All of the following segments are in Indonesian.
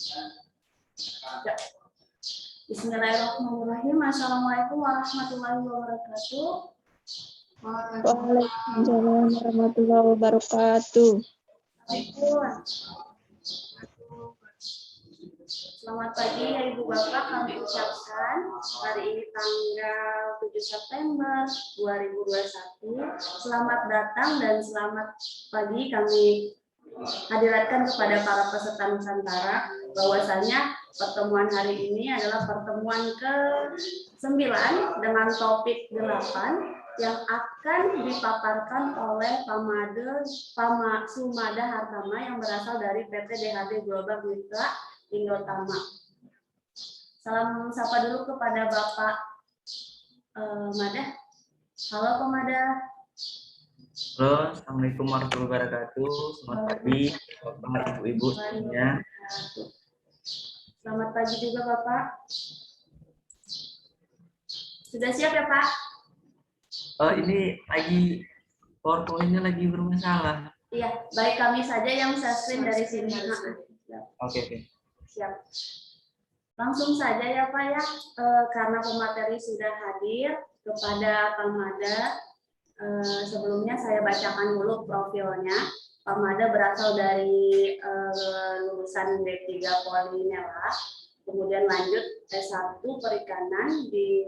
Ya. Bismillahirrahmanirrahim. Assalamualaikum warahmatullahi wabarakatuh. Waalaikumsalam warahmatullahi wabarakatuh. Selamat pagi ya Ibu Bapak, kami ucapkan hari ini tanggal 7 September 2021. Selamat datang dan selamat pagi kami hadirkan kepada para peserta Nusantara bahwasanya pertemuan hari ini adalah pertemuan ke-9 dengan topik 8 yang akan dipaparkan oleh Sumada Hartama yang berasal dari PT DHD Global Mitra Indotama. Salam sapa dulu kepada Bapak Mada. Halo Pak Mada. Halo, Assalamualaikum warahmatullahi wabarakatuh. Selamat pagi, Bapak, Ibu-Ibu semuanya. Selamat pagi juga Bapak. Sudah siap ya Pak? Ini lagi PowerPoint-nya lagi bermasalah. Iya, baik kami saja yang screen dari sini. Oke. Siap. Langsung saja ya Pak ya, karena pemateri sudah hadir kepada Pak Mada. Sebelumnya saya bacakan dulu profilnya. Pak Mada berasal dari lulusan D3 Polinela, kemudian lanjut S1 Perikanan di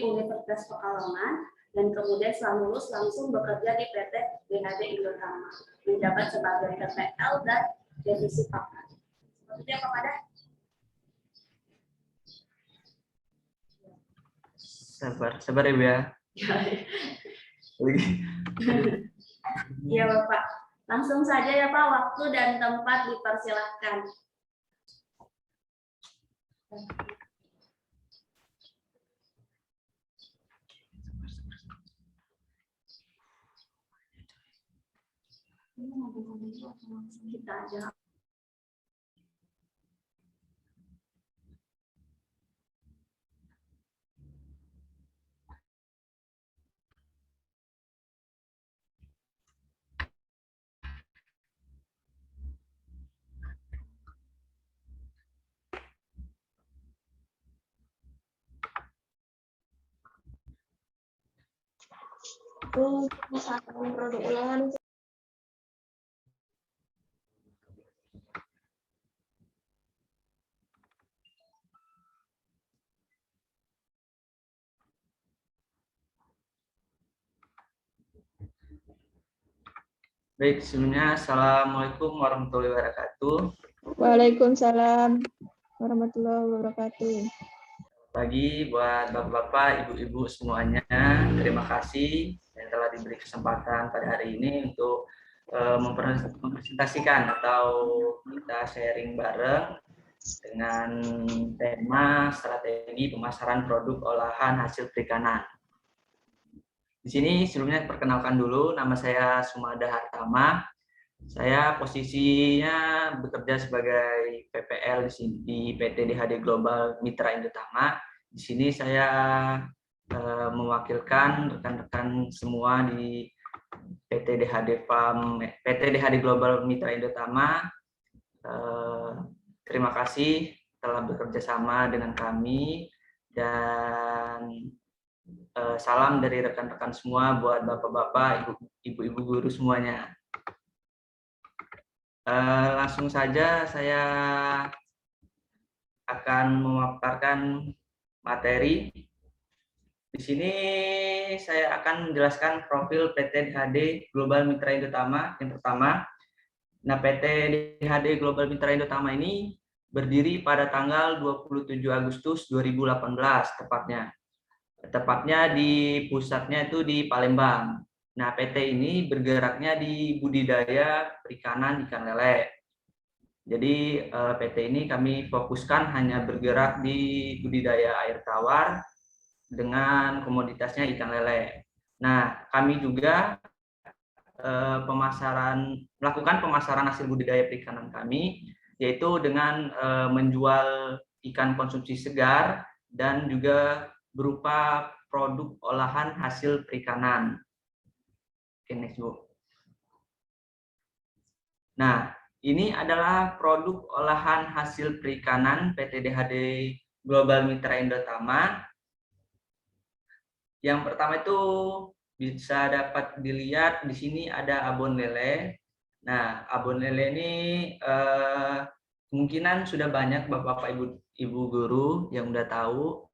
Universitas Pekalongan, dan kemudian setelah lulus langsung bekerja di PT DHD Indotama, menjabat sebagai TPL dan divisi pakan. Seperti apa Pak Mada? Sabar ya Bu ya. Iya Bapak, langsung saja ya Pak, waktu dan tempat dipersilahkan. Kita aja. Produk ulangan. Baik, sebelumnya Assalamualaikum warahmatullahi wabarakatuh. Waalaikumsalam warahmatullahi wabarakatuh. Pagi buat Bapak-Bapak, Ibu-Ibu semuanya. Terima kasih yang telah diberi kesempatan pada hari ini untuk mempresentasikan atau kita sharing bareng dengan tema strategi pemasaran produk olahan hasil perikanan. Di sini sebelumnya perkenalkan dulu, nama saya Sumada Hartama. Saya posisinya bekerja sebagai PPL di PT DHD Global Mitra Indotama. Di sini saya mewakilkan rekan-rekan semua di PT DHD Global Mitra Indotama. Terima kasih telah bekerja sama dengan kami, dan salam dari rekan-rekan semua buat bapak-bapak, ibu-ibu guru semuanya. Langsung saja saya akan memaparkan materi. Di sini saya akan menjelaskan profil PT DHD Global Mitra Indotama yang pertama. Nah, PT DHD Global Mitra Indotama ini berdiri pada tanggal 27 Agustus 2018 tepatnya. Tepatnya di pusatnya itu di Palembang. Nah, PT ini bergeraknya di budidaya perikanan ikan lele. Jadi PT ini kami fokuskan hanya bergerak di budidaya air tawar dengan komoditasnya ikan lele. Nah, kami juga melakukan pemasaran hasil budidaya perikanan kami, yaitu dengan menjual ikan konsumsi segar dan juga berupa produk olahan hasil perikanan. Oke, next Bu. Nah, Ini adalah produk olahan hasil perikanan PT DHD Global Mitra Indotama. Yang pertama itu bisa dapat dilihat di sini ada abon lele. Nah, abon lele ini kemungkinan sudah banyak Bapak Ibu guru yang udah tahu.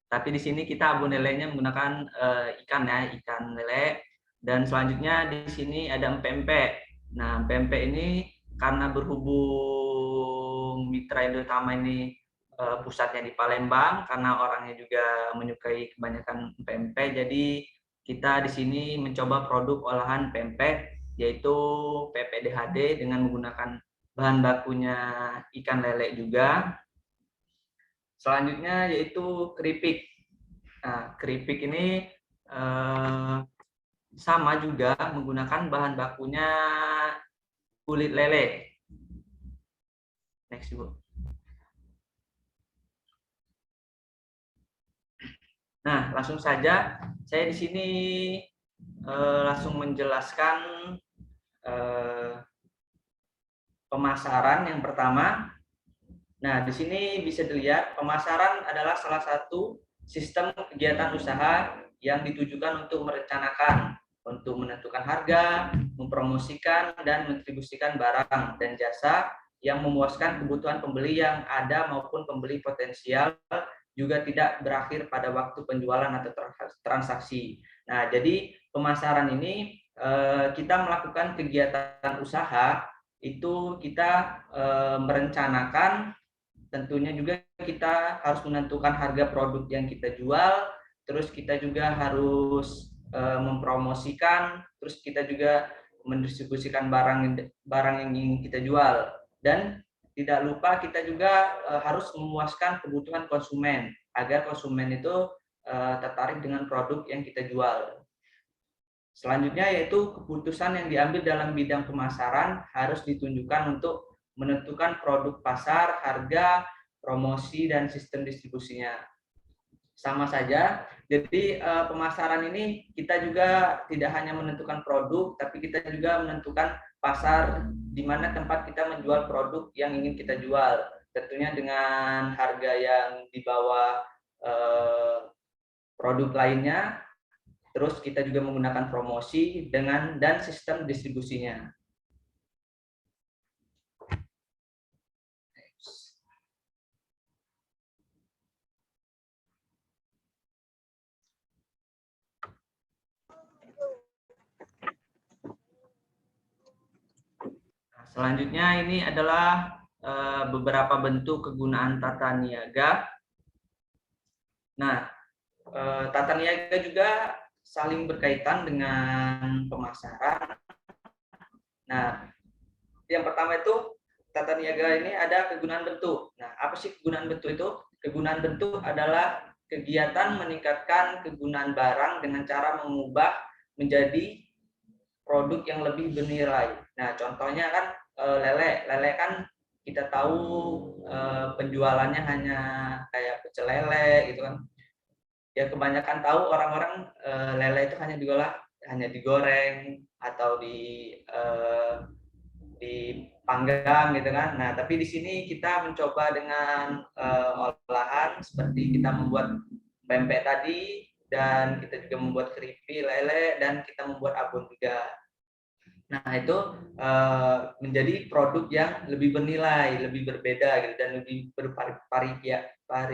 Tapi di sini kita abon lelenya menggunakan ikan ya, ikan lele. Dan selanjutnya di sini ada empek-empek. Nah, empek-empek ini karena berhubung Mitra Indotama ini pusatnya di Palembang, karena orangnya juga menyukai kebanyakan pempek, jadi kita di sini mencoba produk olahan pempek, yaitu PPDHD dengan menggunakan bahan bakunya ikan lele juga. Selanjutnya yaitu keripik. Nah, keripik ini sama juga menggunakan bahan bakunya kulit lele. Next, Ibu. Nah, langsung saja saya di sini langsung menjelaskan pemasaran yang pertama. Nah, di sini bisa dilihat pemasaran adalah salah satu sistem kegiatan usaha yang ditujukan untuk merencanakan, untuk menentukan harga, mempromosikan, dan mendistribusikan barang dan jasa yang memuaskan kebutuhan pembeli yang ada maupun pembeli potensial, juga tidak berakhir pada waktu penjualan atau transaksi. Nah, jadi pemasaran ini kita melakukan kegiatan usaha itu kita merencanakan, tentunya juga kita harus menentukan harga produk yang kita jual, terus kita juga harus mempromosikan, terus kita juga mendistribusikan barang yang ingin kita jual, dan tidak lupa kita juga harus memuaskan kebutuhan konsumen agar konsumen itu tertarik dengan produk yang kita jual. Selanjutnya yaitu keputusan yang diambil dalam bidang pemasaran harus ditunjukkan untuk menentukan produk pasar, harga, promosi, dan sistem distribusinya. Sama saja, jadi pemasaran ini kita juga tidak hanya menentukan produk, tapi kita juga menentukan pasar di mana tempat kita menjual produk yang ingin kita jual. Tentunya dengan harga yang di bawah produk lainnya, terus kita juga menggunakan promosi dan sistem distribusinya. Selanjutnya ini adalah beberapa bentuk kegunaan tata niaga. Nah, tata niaga juga saling berkaitan dengan pemasaran. Nah, yang pertama itu tata niaga ini ada kegunaan bentuk. Nah, apa sih kegunaan bentuk itu? Kegunaan bentuk adalah kegiatan meningkatkan kegunaan barang dengan cara mengubah menjadi produk yang lebih bernilai. Nah, contohnya kan lele. Lele kan kita tahu penjualannya hanya kayak pecel lele gitu kan. Ya kebanyakan tahu orang-orang lele itu hanya digoreng atau dipanggang gitu kan. Nah, tapi di sini kita mencoba dengan olahan seperti kita membuat pempek tadi, dan kita juga membuat keripik lele, dan kita membuat abon juga. Nah, itu menjadi produk yang lebih bernilai, lebih berbeda gitu, dan lebih bervariasi.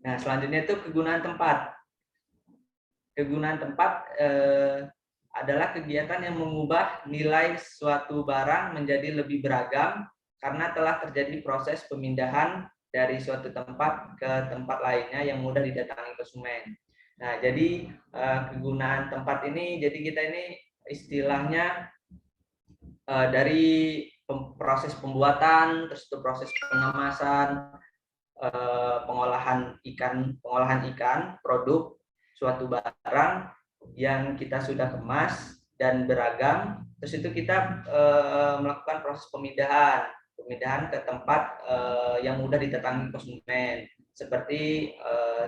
Nah, selanjutnya itu kegunaan tempat. Kegunaan tempat adalah kegiatan yang mengubah nilai suatu barang menjadi lebih beragam karena telah terjadi proses pemindahan dari suatu tempat ke tempat lainnya yang mudah didatangi konsumen. Nah, jadi kegunaan tempat ini, jadi kita ini istilahnya dari proses pembuatan, terus itu proses pengemasan, pengolahan ikan, produk suatu barang yang kita sudah kemas dan beragam, terus itu kita melakukan proses pemindahan ke tempat yang mudah didatangi konsumen, seperti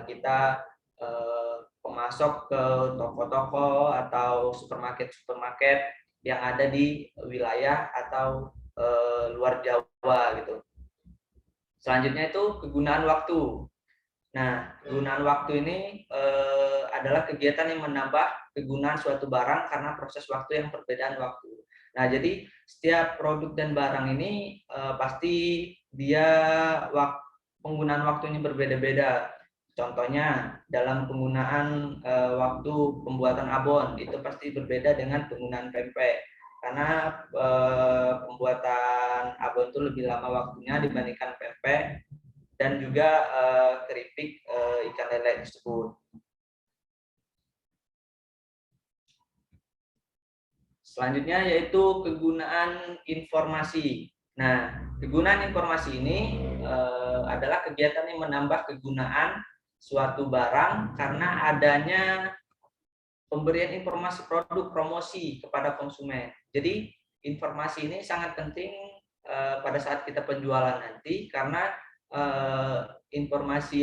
kita pemasok ke toko-toko atau supermarket yang ada di wilayah atau luar Jawa gitu. Selanjutnya itu kegunaan waktu. Nah, kegunaan waktu ini adalah kegiatan yang menambah kegunaan suatu barang karena proses waktu yang perbedaan waktu. Nah, jadi setiap produk dan barang ini pasti dia penggunaan waktunya berbeda-beda. Contohnya dalam penggunaan waktu pembuatan abon itu pasti berbeda dengan penggunaan pempek. Karena pembuatan abon itu lebih lama waktunya dibandingkan pempek dan juga keripik ikan lele tersebut. Selanjutnya yaitu kegunaan informasi. Nah, kegunaan informasi ini adalah kegiatan yang menambah kegunaan suatu barang karena adanya pemberian informasi produk promosi kepada konsumen. Jadi informasi ini sangat penting pada saat kita penjualan nanti karena informasi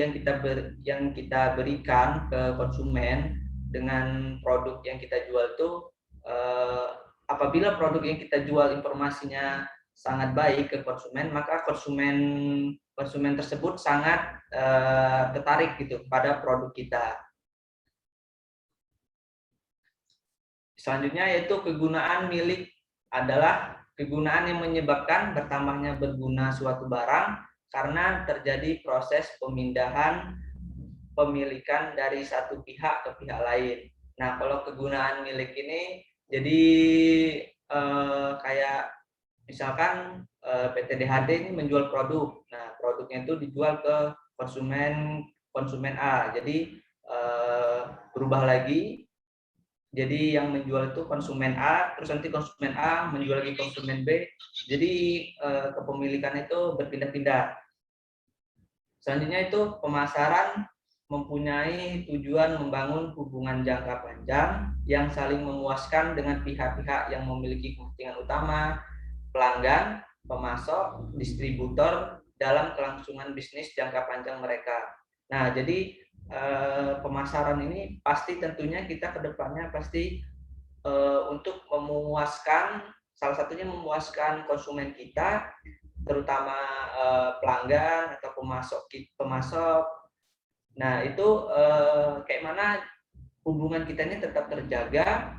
yang kita berikan ke konsumen dengan produk yang kita jual itu apabila produk yang kita jual informasinya sangat baik ke konsumen, maka konsumen tersebut sangat tertarik gitu pada produk kita. Selanjutnya yaitu kegunaan milik adalah kegunaan yang menyebabkan bertambahnya berguna suatu barang karena terjadi proses pemindahan pemilikan dari satu pihak ke pihak lain. Nah, kalau kegunaan milik ini jadi kayak misalkan PT DHD ini menjual produk. Nah, produknya itu dijual ke konsumen A. Jadi berubah lagi. Jadi yang menjual itu konsumen A, terus nanti konsumen A menjual lagi konsumen B. Jadi kepemilikan itu berpindah-pindah. Selanjutnya itu pemasaran mempunyai tujuan membangun hubungan jangka panjang yang saling memuaskan dengan pihak-pihak yang memiliki kepentingan utama, pelanggan, pemasok, distributor dalam kelangsungan bisnis jangka panjang mereka. Nah, jadi pemasaran ini pasti tentunya kita ke depannya pasti untuk memuaskan, salah satunya memuaskan konsumen kita, terutama pelanggan atau pemasok. Nah, itu kayak mana hubungan kita ini tetap terjaga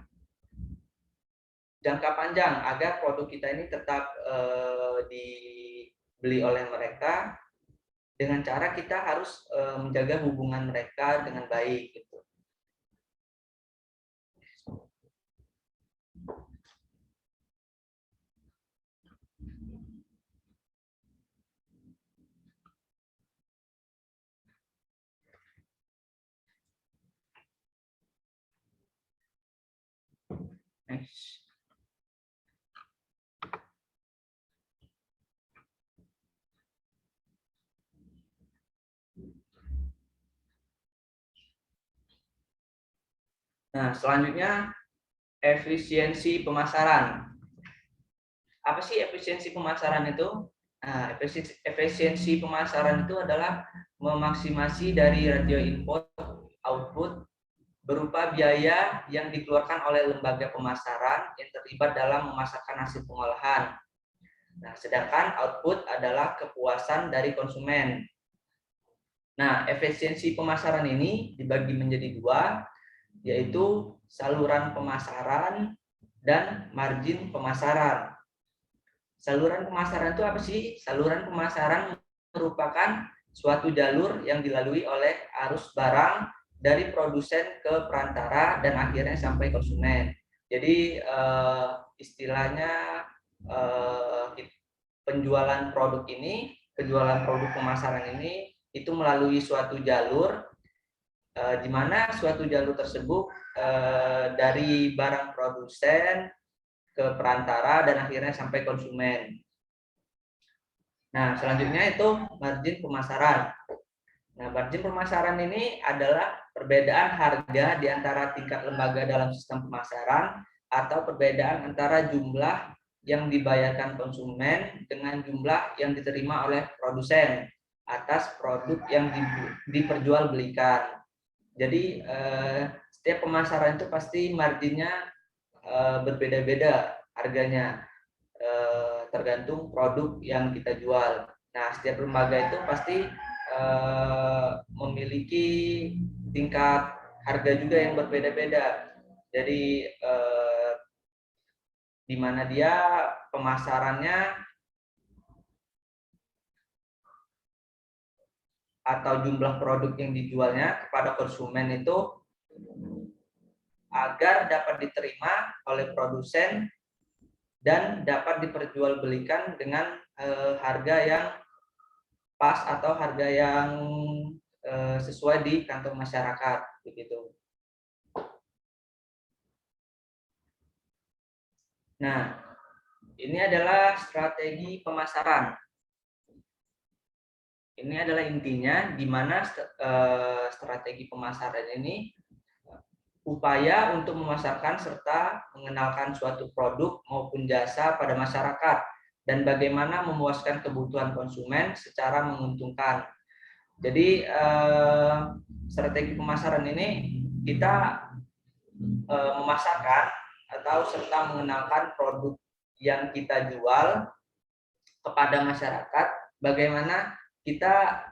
jangka panjang agar produk kita ini tetap dibeli oleh mereka dengan cara kita harus menjaga hubungan mereka dengan baik gitu. Next. Nah, selanjutnya efisiensi pemasaran. Apa sih efisiensi pemasaran itu? Nah, efisiensi pemasaran itu adalah memaksimasi dari rasio input output berupa biaya yang dikeluarkan oleh lembaga pemasaran yang terlibat dalam memasarkan hasil pengolahan. Nah, sedangkan output adalah kepuasan dari konsumen. Nah, efisiensi pemasaran ini dibagi menjadi dua, yaitu saluran pemasaran dan margin pemasaran. Saluran pemasaran itu apa sih? Saluran pemasaran merupakan suatu jalur yang dilalui oleh arus barang dari produsen ke perantara dan akhirnya sampai konsumen. Jadi istilahnya penjualan produk pemasaran ini itu melalui suatu jalur di mana suatu jalur tersebut dari barang produsen ke perantara dan akhirnya sampai konsumen. Nah, selanjutnya itu margin pemasaran. Nah, margin pemasaran ini adalah perbedaan harga di antara tingkat lembaga dalam sistem pemasaran atau perbedaan antara jumlah yang dibayarkan konsumen dengan jumlah yang diterima oleh produsen atas produk yang diperjualbelikan. Jadi setiap pemasaran itu pasti marginnya berbeda-beda harganya, tergantung produk yang kita jual. Nah, setiap lembaga itu pasti memiliki tingkat harga juga yang berbeda-beda. Jadi di mana dia pemasarannya atau jumlah produk yang dijualnya kepada konsumen itu agar dapat diterima oleh produsen dan dapat diperjualbelikan dengan harga yang pas atau harga yang sesuai di kantong masyarakat, begitu. Nah, ini adalah strategi pemasaran. Ini adalah intinya di mana strategi pemasaran ini upaya untuk memasarkan serta mengenalkan suatu produk maupun jasa pada masyarakat dan bagaimana memuaskan kebutuhan konsumen secara menguntungkan. Jadi strategi pemasaran ini kita memasarkan atau serta mengenalkan produk yang kita jual kepada masyarakat, bagaimana kita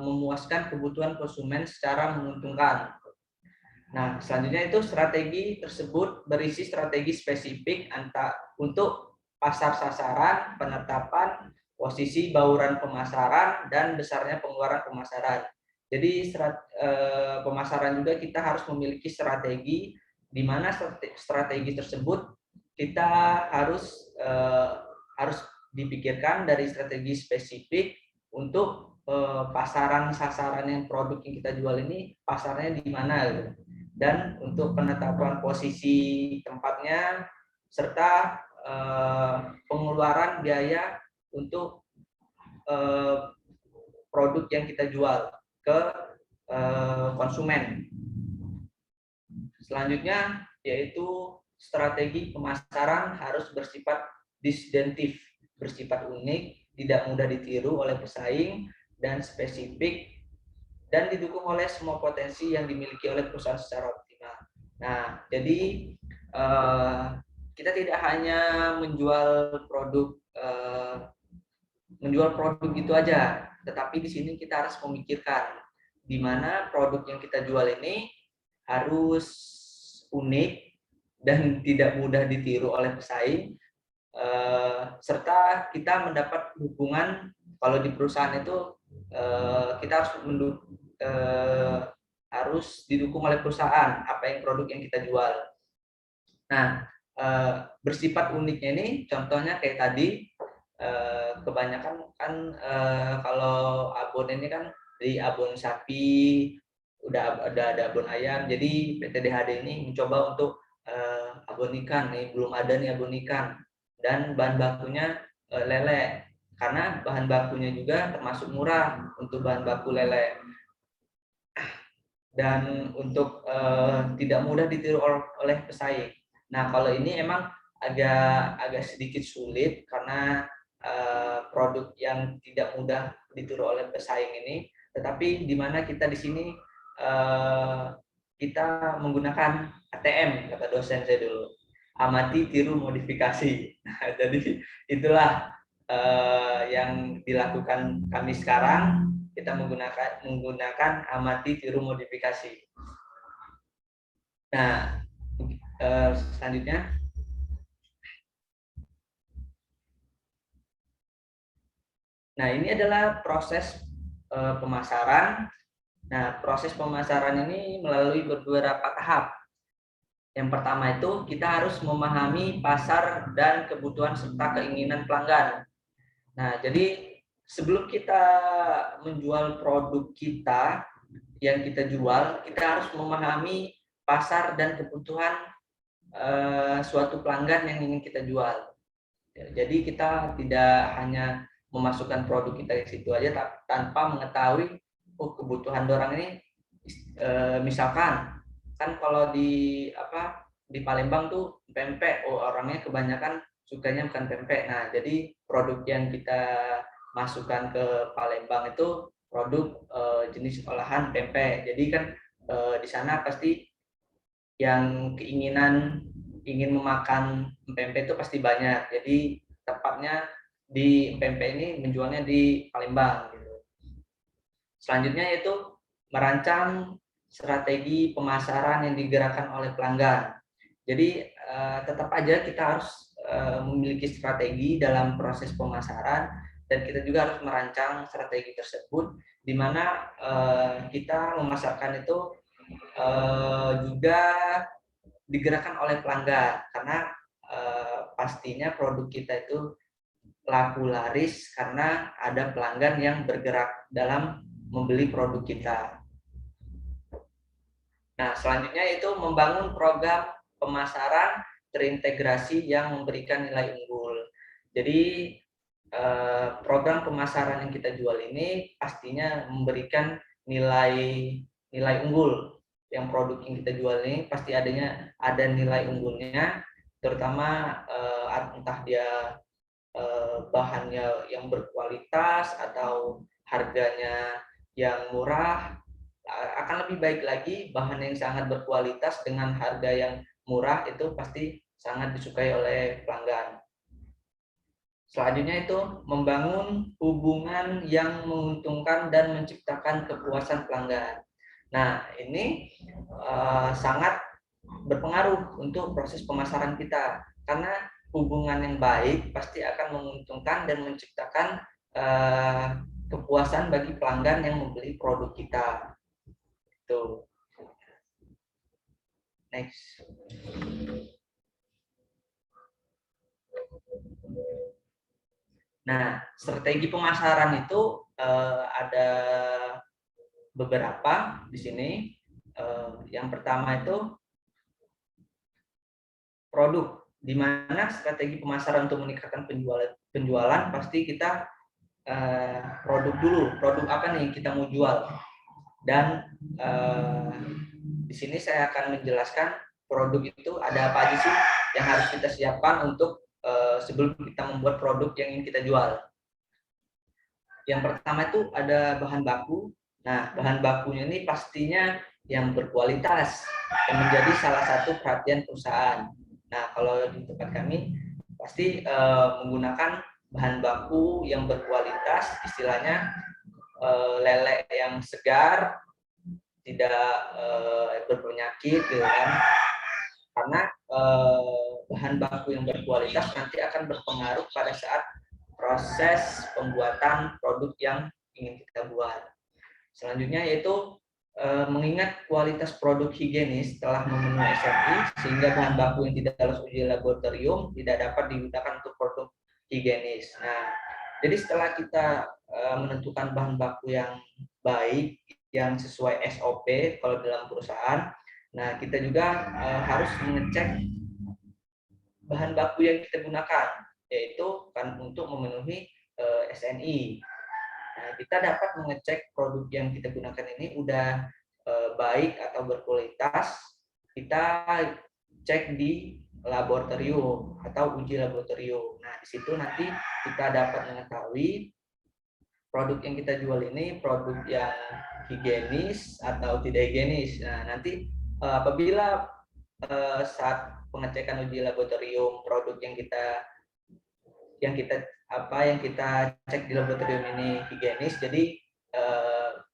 memuaskan kebutuhan konsumen secara menguntungkan. Nah, selanjutnya itu strategi tersebut berisi strategi spesifik untuk pasar sasaran, penetapan, posisi bauran pemasaran, dan besarnya pengeluaran pemasaran. Jadi pemasaran juga kita harus memiliki strategi, di mana strategi tersebut kita harus dipikirkan dari strategi spesifik untuk pasaran sasaran yang produk yang kita jual ini pasarnya di mana gitu. Dan untuk penetapan posisi tempatnya serta pengeluaran biaya untuk produk yang kita jual ke konsumen. Selanjutnya yaitu strategi pemasaran harus bersifat distinktif, bersifat unik, tidak mudah ditiru oleh pesaing, dan spesifik, dan didukung oleh semua potensi yang dimiliki oleh perusahaan secara optimal. Nah, jadi kita tidak hanya menjual produk itu aja, tetapi di sini kita harus memikirkan di mana produk yang kita jual ini harus unik dan tidak mudah ditiru oleh pesaing, serta kita mendapat dukungan. Kalau di perusahaan itu kita harus didukung oleh perusahaan apa yang produk yang kita jual. Nah, bersifat uniknya ini contohnya kayak tadi, kebanyakan kan kalau abon ini kan dari abon sapi, udah ada abon ayam. Jadi PT DHD ini mencoba untuk abon ikan nih, belum ada nih abon ikan, dan bahan bakunya lele, karena bahan bakunya juga termasuk murah untuk bahan baku lele, dan untuk tidak mudah ditiru oleh pesaing. Nah, kalau ini emang agak sedikit sulit karena produk yang tidak mudah ditiru oleh pesaing ini, tetapi di mana kita di sini kita menggunakan ATM, kata dosen saya dulu, amati, tiru, modifikasi. Nah, jadi itulah yang dilakukan kami sekarang. Kita menggunakan amati, tiru, modifikasi. Nah, selanjutnya. Nah, ini adalah proses pemasaran. Nah, proses pemasaran ini melalui beberapa tahap. Yang pertama itu kita harus memahami pasar dan kebutuhan serta keinginan pelanggan. Nah, jadi sebelum kita menjual produk kita yang kita jual, kita harus memahami pasar dan kebutuhan suatu pelanggan yang ingin kita jual. Jadi kita tidak hanya memasukkan produk kita di situ aja tanpa mengetahui kebutuhan orang ini. Misalkan kan kalau di Palembang tuh pempek, orangnya kebanyakan sukanya bukan pempek. Nah, jadi produk yang kita masukkan ke Palembang itu produk jenis olahan pempek. Jadi kan di sana pasti yang keinginan ingin memakan empempe itu pasti banyak. Jadi tepatnya di empempe ini menjualnya di Palembang gitu. Selanjutnya yaitu merancang strategi pemasaran yang digerakkan oleh pelanggan. Jadi tetap aja kita harus memiliki strategi dalam proses pemasaran, dan kita juga harus merancang strategi tersebut di mana kita memasarkan itu juga digerakkan oleh pelanggan, karena pastinya produk kita itu laku laris karena ada pelanggan yang bergerak dalam membeli produk kita. Nah, selanjutnya itu membangun program pemasaran terintegrasi yang memberikan nilai unggul. Jadi program pemasaran yang kita jual ini pastinya memberikan nilai unggul. Yang produk yang kita jual ini pasti ada nilai unggulnya, terutama entah dia bahannya yang berkualitas atau harganya yang murah. Akan lebih baik lagi bahan yang sangat berkualitas dengan harga yang murah itu pasti sangat disukai oleh pelanggan. Selanjutnya itu membangun hubungan yang menguntungkan dan menciptakan kepuasan pelanggan. Nah, ini sangat berpengaruh untuk proses pemasaran kita, karena hubungan yang baik pasti akan menguntungkan dan menciptakan kepuasan bagi pelanggan yang membeli produk kita. Tuh. Next. Nah, strategi pemasaran itu ada beberapa di sini. Yang pertama itu produk, di mana strategi pemasaran untuk meningkatkan penjualan pasti kita produk dulu. Produk apa nih yang kita mau jual? Dan di sini saya akan menjelaskan produk itu ada apa aja sih yang harus kita siapkan untuk sebelum kita membuat produk yang ingin kita jual. Yang pertama itu ada bahan baku. Nah, bahan bakunya ini pastinya yang berkualitas, yang menjadi salah satu perhatian perusahaan. Nah, kalau di tempat kami pasti menggunakan bahan baku yang berkualitas, istilahnya lele yang segar, tidak berpenyakit, gitu kan? Karena bahan baku yang berkualitas nanti akan berpengaruh pada saat proses pembuatan produk yang ingin kita buat. Selanjutnya yaitu mengingat kualitas produk higienis telah memenuhi SNI, sehingga bahan baku yang tidak lolos uji laboratorium tidak dapat digunakan untuk produk higienis. Nah, jadi setelah kita menentukan bahan baku yang baik, yang sesuai SOP kalau dalam perusahaan, nah kita juga harus mengecek bahan baku yang kita gunakan, yaitu kan untuk memenuhi SNI. Nah, kita dapat mengecek produk yang kita gunakan ini udah baik atau berkualitas. Kita cek di laboratorium atau uji laboratorium. Nah, di situ nanti kita dapat mengetahui produk yang kita jual ini produk yang higienis atau tidak higienis. Nah, nanti apabila saat pengecekan uji laboratorium produk yang kita cek di laboratorium ini higienis, jadi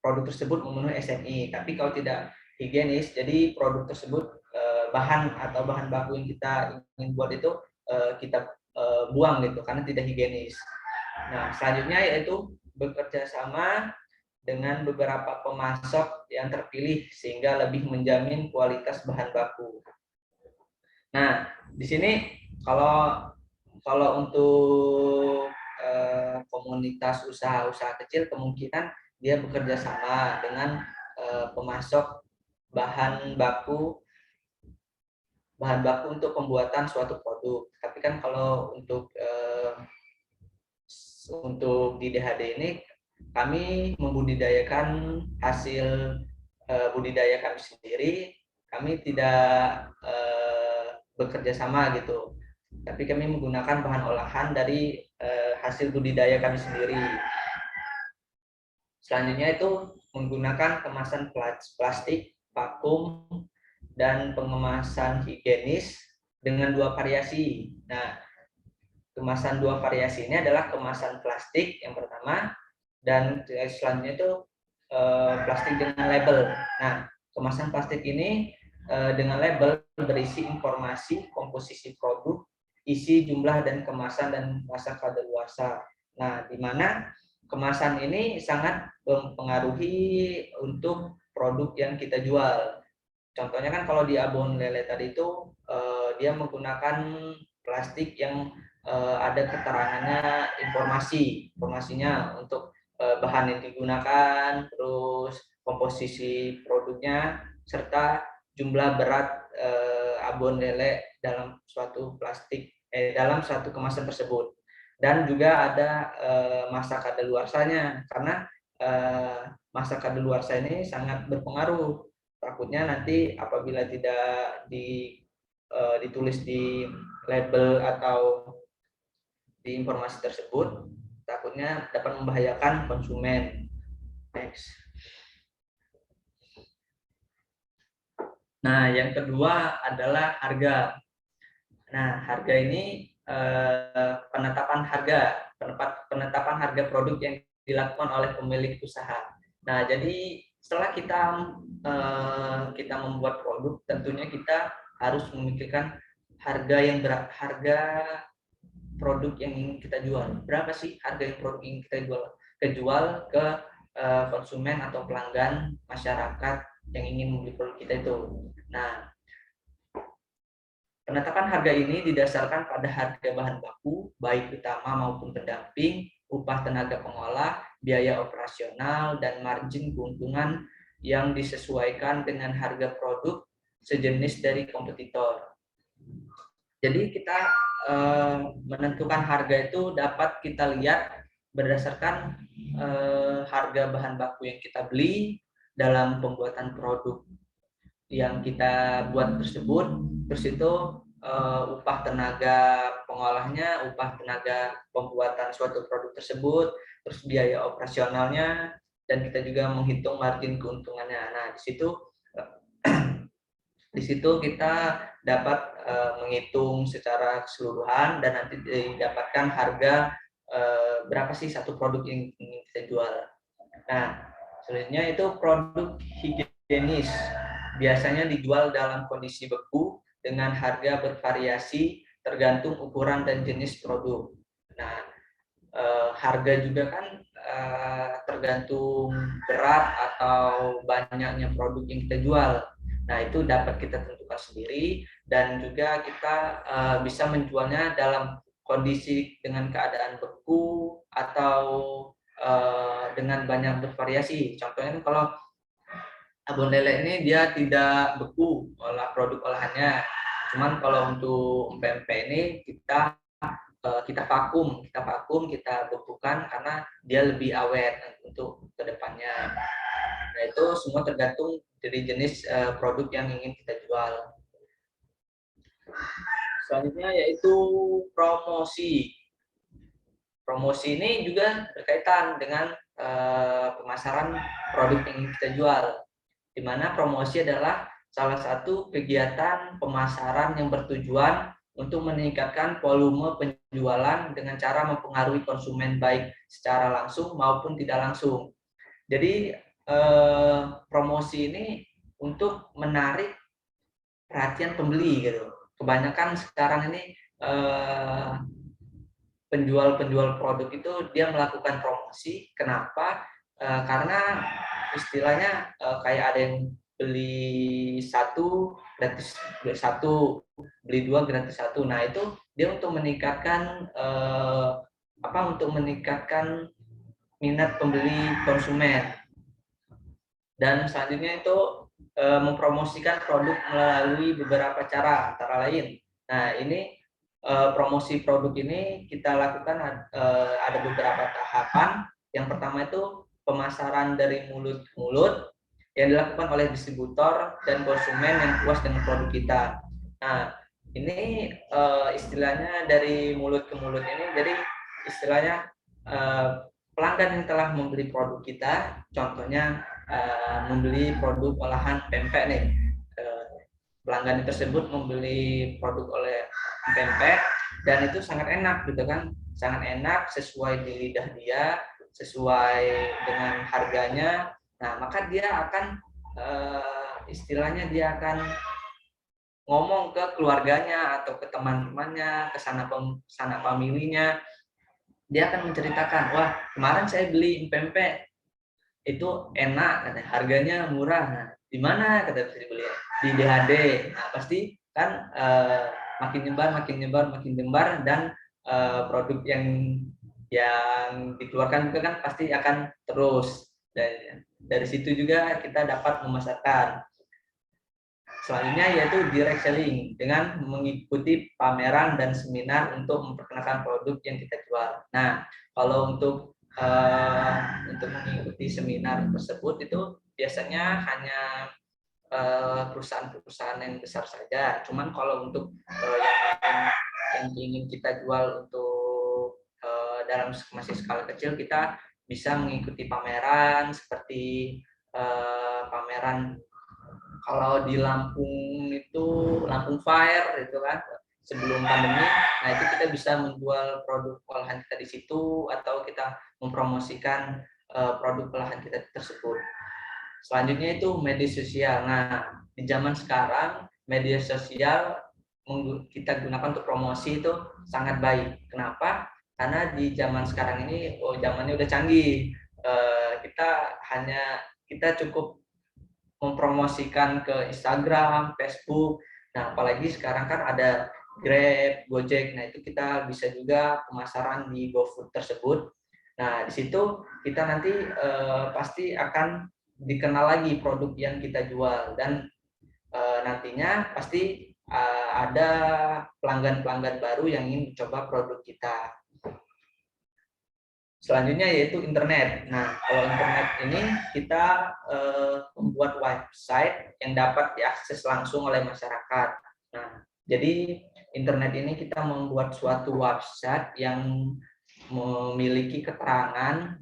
produk tersebut memenuhi SNI. Tapi kalau tidak higienis, jadi produk tersebut bahan atau bahan baku yang kita ingin buat itu kita buang gitu karena tidak higienis. Nah, selanjutnya yaitu bekerja sama dengan beberapa pemasok yang terpilih sehingga lebih menjamin kualitas bahan baku. Nah, di sini kalau untuk komunitas usaha-usaha kecil, kemungkinan dia bekerja sama dengan pemasok bahan baku untuk pembuatan suatu produk. Tapi kan kalau untuk di DHD ini kami membudidayakan hasil budidaya kami sendiri. Kami tidak bekerja sama gitu, tapi kami menggunakan bahan olahan dari hasil budidaya kami sendiri. Selanjutnya itu menggunakan kemasan plastik, vakum, dan pengemasan higienis dengan 2 variasi. Nah, kemasan 2 variasi ini adalah kemasan plastik yang pertama, dan selanjutnya itu plastik dengan label. Nah, kemasan plastik ini dengan label berisi informasi komposisi produk, isi, jumlah, dan kemasan dan masa kadaluarsa. Nah, di mana kemasan ini sangat mempengaruhi untuk produk yang kita jual. Contohnya kan kalau di abon lele tadi itu dia menggunakan plastik yang ada keterangannya informasinya untuk bahan yang digunakan, terus komposisi produknya, serta jumlah berat abon lele dalam suatu dalam suatu kemasan tersebut. Dan juga ada masa kadaluarsanya, karena masa kadaluarsa ini sangat berpengaruh. Takutnya nanti apabila tidak ditulis di label atau di informasi tersebut, takutnya dapat membahayakan konsumen. Next. Nah, yang kedua adalah harga. Nah, harga ini penetapan harga produk yang dilakukan oleh pemilik usaha. Nah, jadi setelah kita membuat produk, tentunya kita harus memikirkan harga produk yang ingin kita jual. Berapa sih harga yang produk yang kita jual ke konsumen atau pelanggan masyarakat yang ingin membeli produk kita itu. Nah, penetapan harga ini didasarkan pada harga bahan baku, baik utama maupun pendamping, upah tenaga pengolah, biaya operasional, dan margin keuntungan yang disesuaikan dengan harga produk sejenis dari kompetitor. Jadi kita menentukan harga itu dapat kita lihat berdasarkan harga bahan baku yang kita beli dalam pembuatan produk yang kita buat tersebut, terus itu upah tenaga pengolahnya, upah tenaga pembuatan suatu produk tersebut, terus biaya operasionalnya, dan kita juga menghitung margin keuntungannya. Nah, di situ kita dapat menghitung secara keseluruhan dan nanti didapatkan harga berapa sih satu produk yang ingin kita jual. Nah, selanjutnya itu produk higienis. Biasanya dijual dalam kondisi beku dengan harga bervariasi tergantung ukuran dan jenis produk. Nah, harga juga kan tergantung berat atau banyaknya produk yang kita jual. Nah, itu dapat kita tentukan sendiri, dan juga kita bisa menjualnya dalam kondisi dengan keadaan beku atau dengan banyak bervariasi. Contohnya kalau abon lele ini dia tidak beku produk olahannya. Cuman kalau untuk pempek ini kita vakum, kita bekukan karena dia lebih awet untuk kedepannya. Nah, itu semua tergantung dari jenis produk yang ingin kita jual. Selanjutnya yaitu promosi. Promosi ini juga berkaitan dengan pemasaran produk yang ingin kita jual, di mana promosi adalah salah satu kegiatan pemasaran yang bertujuan untuk meningkatkan volume penjualan dengan cara mempengaruhi konsumen baik secara langsung maupun tidak langsung. Jadi promosi ini untuk menarik perhatian pembeli gitu. Kebanyakan sekarang ini penjual produk itu dia melakukan promosi. Kenapa? Karena istilahnya kayak ada yang beli satu gratis satu, beli dua gratis satu. Nah, itu dia untuk meningkatkan minat pembeli konsumen. Dan selanjutnya itu mempromosikan produk melalui beberapa cara, antara lain. Nah, ini promosi produk ini kita lakukan ada beberapa tahapan. Yang pertama itu pemasaran dari mulut ke mulut yang dilakukan oleh distributor dan konsumen yang puas dengan produk kita. Nah, ini istilahnya dari mulut ke mulut ini, jadi istilahnya pelanggan yang telah membeli produk kita, contohnya membeli produk olahan pempek nih, pelanggan tersebut membeli produk oleh pempek dan itu sangat enak gitu kan, sangat enak sesuai di lidah dia, sesuai dengan harganya. Nah, maka dia akan istilahnya dia akan ngomong ke keluarganya atau ke teman-temannya, ke sanak familinya. Dia akan menceritakan, wah kemarin saya beli pempek itu enak, katanya, harganya murah. Nah, di mana kata bisa dibeli? Di DHD. Nah, pasti kan makin nyebar dan produk yang dikeluarkan juga kan pasti akan terus. Dari situ juga kita dapat memasarkan. Selanjutnya yaitu direct selling dengan mengikuti pameran dan seminar untuk memperkenalkan produk yang kita jual. Nah, kalau untuk mengikuti seminar tersebut itu biasanya hanya perusahaan-perusahaan yang besar saja. Cuman kalau untuk yang ingin kita jual untuk dalam masih skala kecil, kita bisa mengikuti pameran seperti pameran kalau di Lampung itu Lampung Fire itu kan sebelum pandemi. Nah, itu kita bisa menjual produk olahan kita di situ atau kita mempromosikan produk olahan kita tersebut. Selanjutnya itu media sosial. Nah, di zaman sekarang media sosial kita gunakan untuk promosi itu sangat baik. Kenapa? Karena di zaman sekarang ini zamannya udah canggih. Kita cukup mempromosikan ke Instagram, Facebook. Nah, apalagi sekarang kan ada Grab, Gojek. Nah, itu kita bisa juga pemasaran di GoFood tersebut. Nah, di situ kita nanti pasti akan dikenal lagi produk yang kita jual dan nantinya pasti ada pelanggan-pelanggan baru yang ingin mencoba produk kita. Selanjutnya yaitu internet. Nah, kalau internet ini kita membuat website yang dapat diakses langsung oleh masyarakat. Nah, jadi internet ini kita membuat suatu website yang memiliki keterangan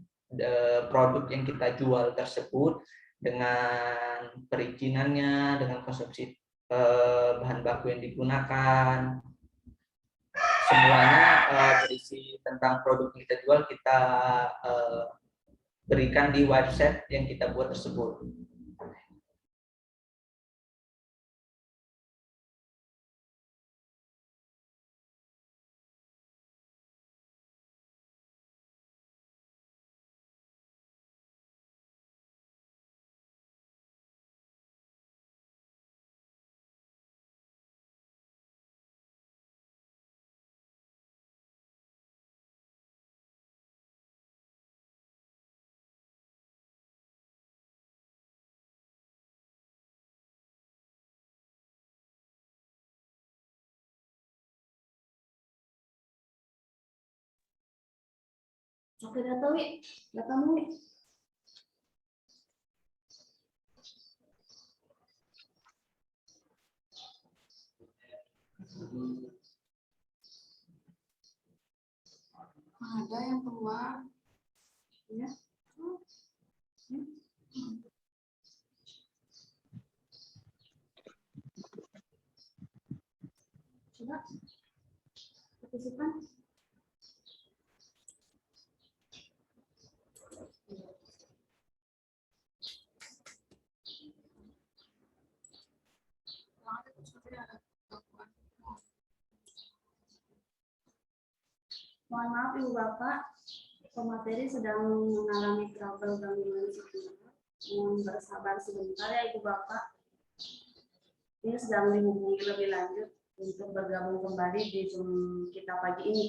produk yang kita jual tersebut dengan perizinannya, dengan konsumsi bahan baku yang digunakan. Semuanya berisi tentang produk yang kita jual kita berikan di website yang kita buat tersebut. Oke, data Wi. Datamu Wi. Ada yang keluar. Ya. Coba. Partisipan. Mohon maaf Ibu Bapak, pemateri sedang mengalami trouble gangguan sinyal. Mohon bersabar sebentar ya Ibu Bapak. Ini sedang dihubungi lebih lanjut untuk bergabung kembali di Zoom kita pagi ini.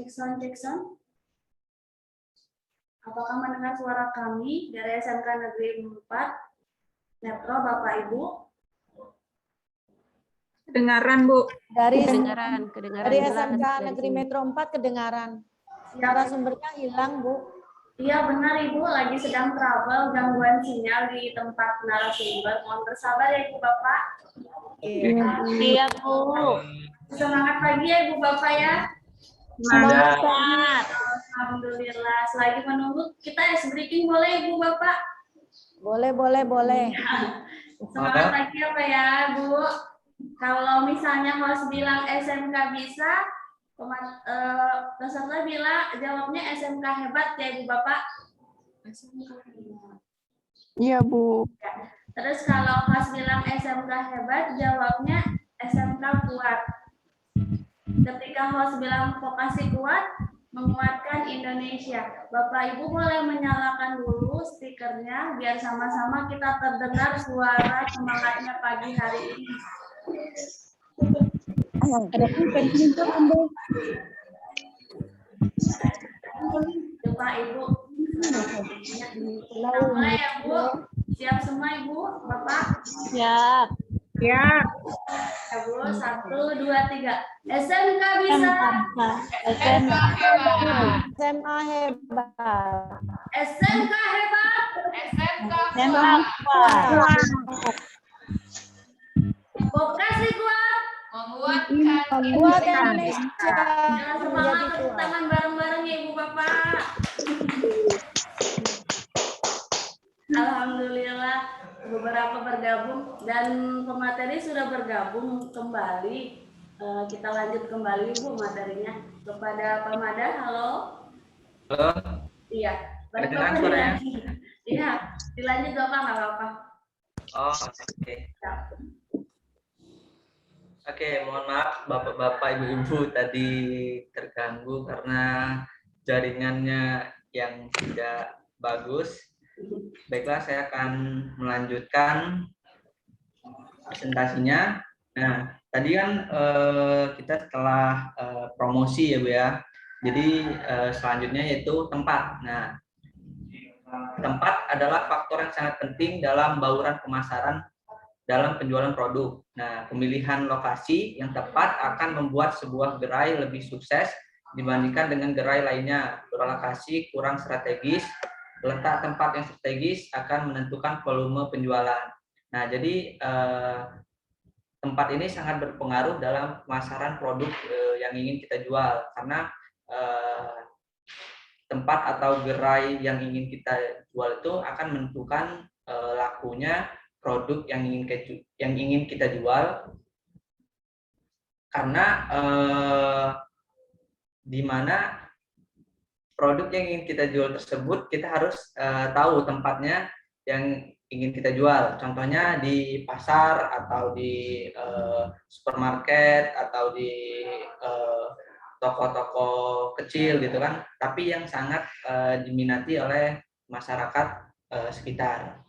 Cek sound. Apakah mendengar suara kami dari SMK Negeri 4? Netro, Bapak Ibu. Kedengaran, Bu. Dari Kedengaran jelas SMK dari Negeri sini. Metro 4 kedengaran. Siap. Narasumbernya hilang, Bu. Iya benar Ibu, lagi sedang trouble gangguan sinyal di tempat narasumber. Mohon bersabar ya Ibu Bapak. Iya, Bu. Semangat pagi ya Ibu Bapak ya. Semangat. Alhamdulillah. Selagi menunggu kita breaking boleh Ibu Bapak? Boleh. Semangat pagi apa ya Bu? Kalau misalnya host bilang SMK bisa, peserta bilang jawabnya SMK hebat ya Ibu Bapak. Iya, Bu. Terus kalau host bilang SMK hebat, jawabnya SMK kuat. Ketika host bilang vokasi kuat, menguatkan Indonesia. Bapak Ibu boleh menyalakan dulu stikernya biar sama-sama kita terdengar suara semangatnya pagi hari ini. Ada penjelasan, Bu. Pak Ibu. Kita mulai ya Bu. Siap semua Ibu, Bapak? Siap. Ya. Ya Bu, 1, 2, 3. SMK bisa. SMK hebat. SMA hebat. SMK hebat. SMK kuat. Vokasi kuat. Buat Indonesia. Jangan semangat tepuk tangan bareng-bareng ya Ibu Bapak. Alhamdulillah beberapa bergabung dan pemateri sudah bergabung kembali. Kita lanjut kembali Bu materinya kepada Pemada. Halo. Halo. Iya. Baik, Kedengaran Bapak, suaranya? Iya, dilanjut Bapak nggak apa-apa. Oh, oke. Oke, mohon maaf Bapak-bapak, Ibu-ibu tadi terganggu karena jaringannya yang tidak bagus. Baiklah, saya akan melanjutkan presentasinya. Nah, tadi kan kita setelah promosi ya Bu ya. Jadi selanjutnya yaitu tempat. Nah, tempat adalah faktor yang sangat penting dalam bauran pemasaran dalam penjualan produk. Nah, pemilihan lokasi yang tepat akan membuat sebuah gerai lebih sukses dibandingkan dengan gerai lainnya. Lokasi kurang strategis, letak tempat yang strategis akan menentukan volume penjualan. Nah, jadi tempat ini sangat berpengaruh dalam pemasaran produk yang ingin kita jual, karena tempat atau gerai yang ingin kita jual itu akan menentukan lakunya produk yang ingin kita jual, karena di mana produk yang ingin kita jual tersebut kita harus tahu tempatnya yang ingin kita jual. Contohnya di pasar atau di supermarket atau di toko-toko kecil gitu kan, tapi yang sangat diminati oleh masyarakat sekitar.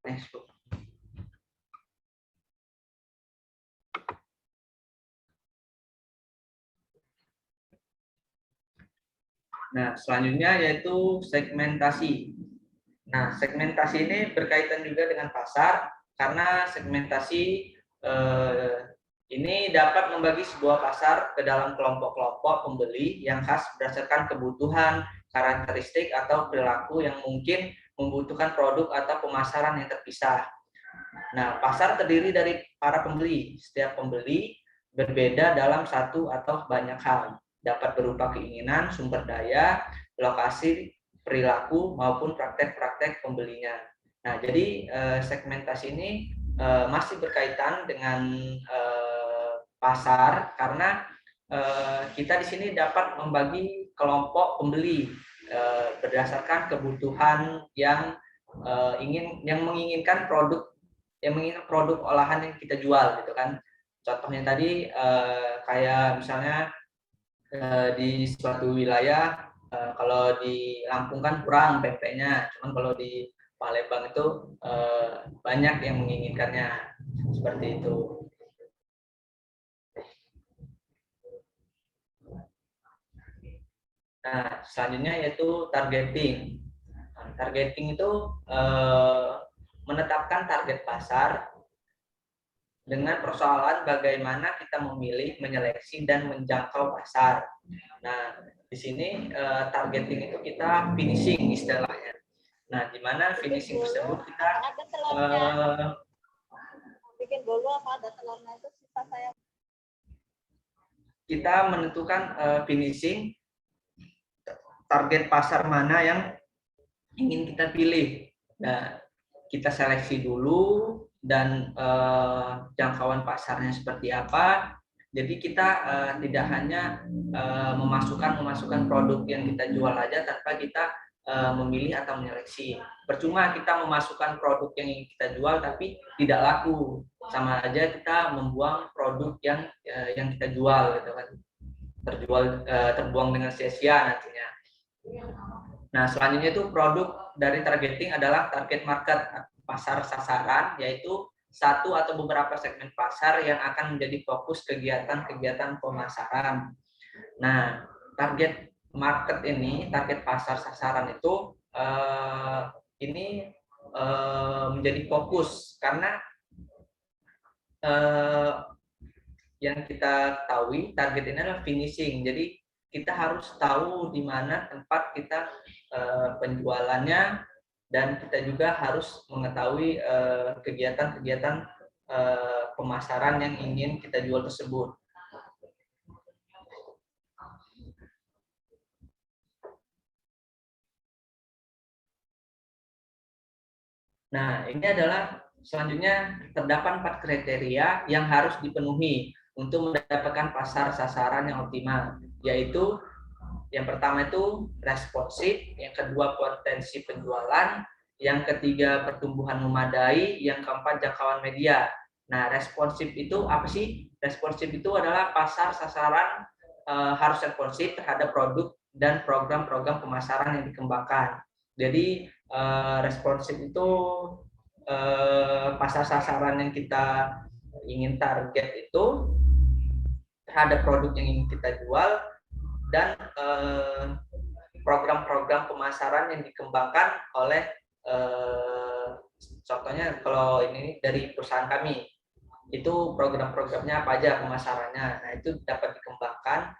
Next. Nah, selanjutnya yaitu segmentasi. Nah, segmentasi ini berkaitan juga dengan pasar, karena segmentasi ini dapat membagi sebuah pasar ke dalam kelompok-kelompok pembeli yang khas berdasarkan kebutuhan, karakteristik, atau perilaku yang mungkin membutuhkan produk atau pemasaran yang terpisah. Nah, pasar terdiri dari para pembeli. Setiap pembeli berbeda dalam satu atau banyak hal. Dapat berupa keinginan, sumber daya, lokasi, perilaku, maupun praktek-praktek pembelinya. Nah, jadi segmentasi ini masih berkaitan dengan pasar, karena kita di sini dapat membagi kelompok pembeli berdasarkan kebutuhan yang menginginkan produk olahan yang kita jual gitu kan. Contohnya tadi kayak misalnya di suatu wilayah, kalau di Lampung kan kurang pempeknya, cuman kalau di Palembang itu banyak yang menginginkannya, seperti itu. Nah, selanjutnya yaitu targeting. Nah, targeting itu menetapkan target pasar dengan persoalan bagaimana kita memilih, menyeleksi, dan menjangkau pasar. Nah, di sini targeting itu kita finishing istilahnya. Nah, di mana finishing tersebut kita Ada telurnya. Bikin bolu apa ada telurnya itu sisa saya. kita menentukan finishing target pasar mana yang ingin kita pilih. Nah, kita seleksi dulu dan jangkauan pasarnya seperti apa. Jadi kita tidak hanya memasukkan produk yang kita jual aja tanpa kita memilih atau menyeleksi. Percuma kita memasukkan produk yang ingin kita jual tapi tidak laku, sama aja kita membuang produk yang kita jual, gitu kan, terbuang dengan sia-sia nantinya. Nah, selanjutnya itu produk dari targeting adalah target market, pasar sasaran, yaitu satu atau beberapa segmen pasar yang akan menjadi fokus kegiatan-kegiatan pemasaran. Nah, target market ini, target pasar sasaran itu ini menjadi fokus karena yang kita ketahui target ini adalah finishing. Jadi kita harus tahu di mana tempat kita penjualannya, dan kita juga harus mengetahui kegiatan-kegiatan pemasaran yang ingin kita jual tersebut. Nah, ini adalah selanjutnya terdapat 4 kriteria yang harus dipenuhi untuk mendapatkan pasar sasaran yang optimal, yaitu yang pertama itu responsif, yang kedua potensi penjualan, yang ketiga pertumbuhan memadai, yang keempat jangkauan media. Nah, responsif itu apa sih? Responsif itu adalah pasar sasaran harus responsif terhadap produk dan program-program pemasaran yang dikembangkan. Jadi responsif itu pasar sasaran yang kita ingin target itu terhadap produk yang ingin kita jual, dan program-program pemasaran yang dikembangkan oleh contohnya kalau ini dari perusahaan kami, itu program-programnya apa aja pemasarannya. Nah, itu dapat dikembangkan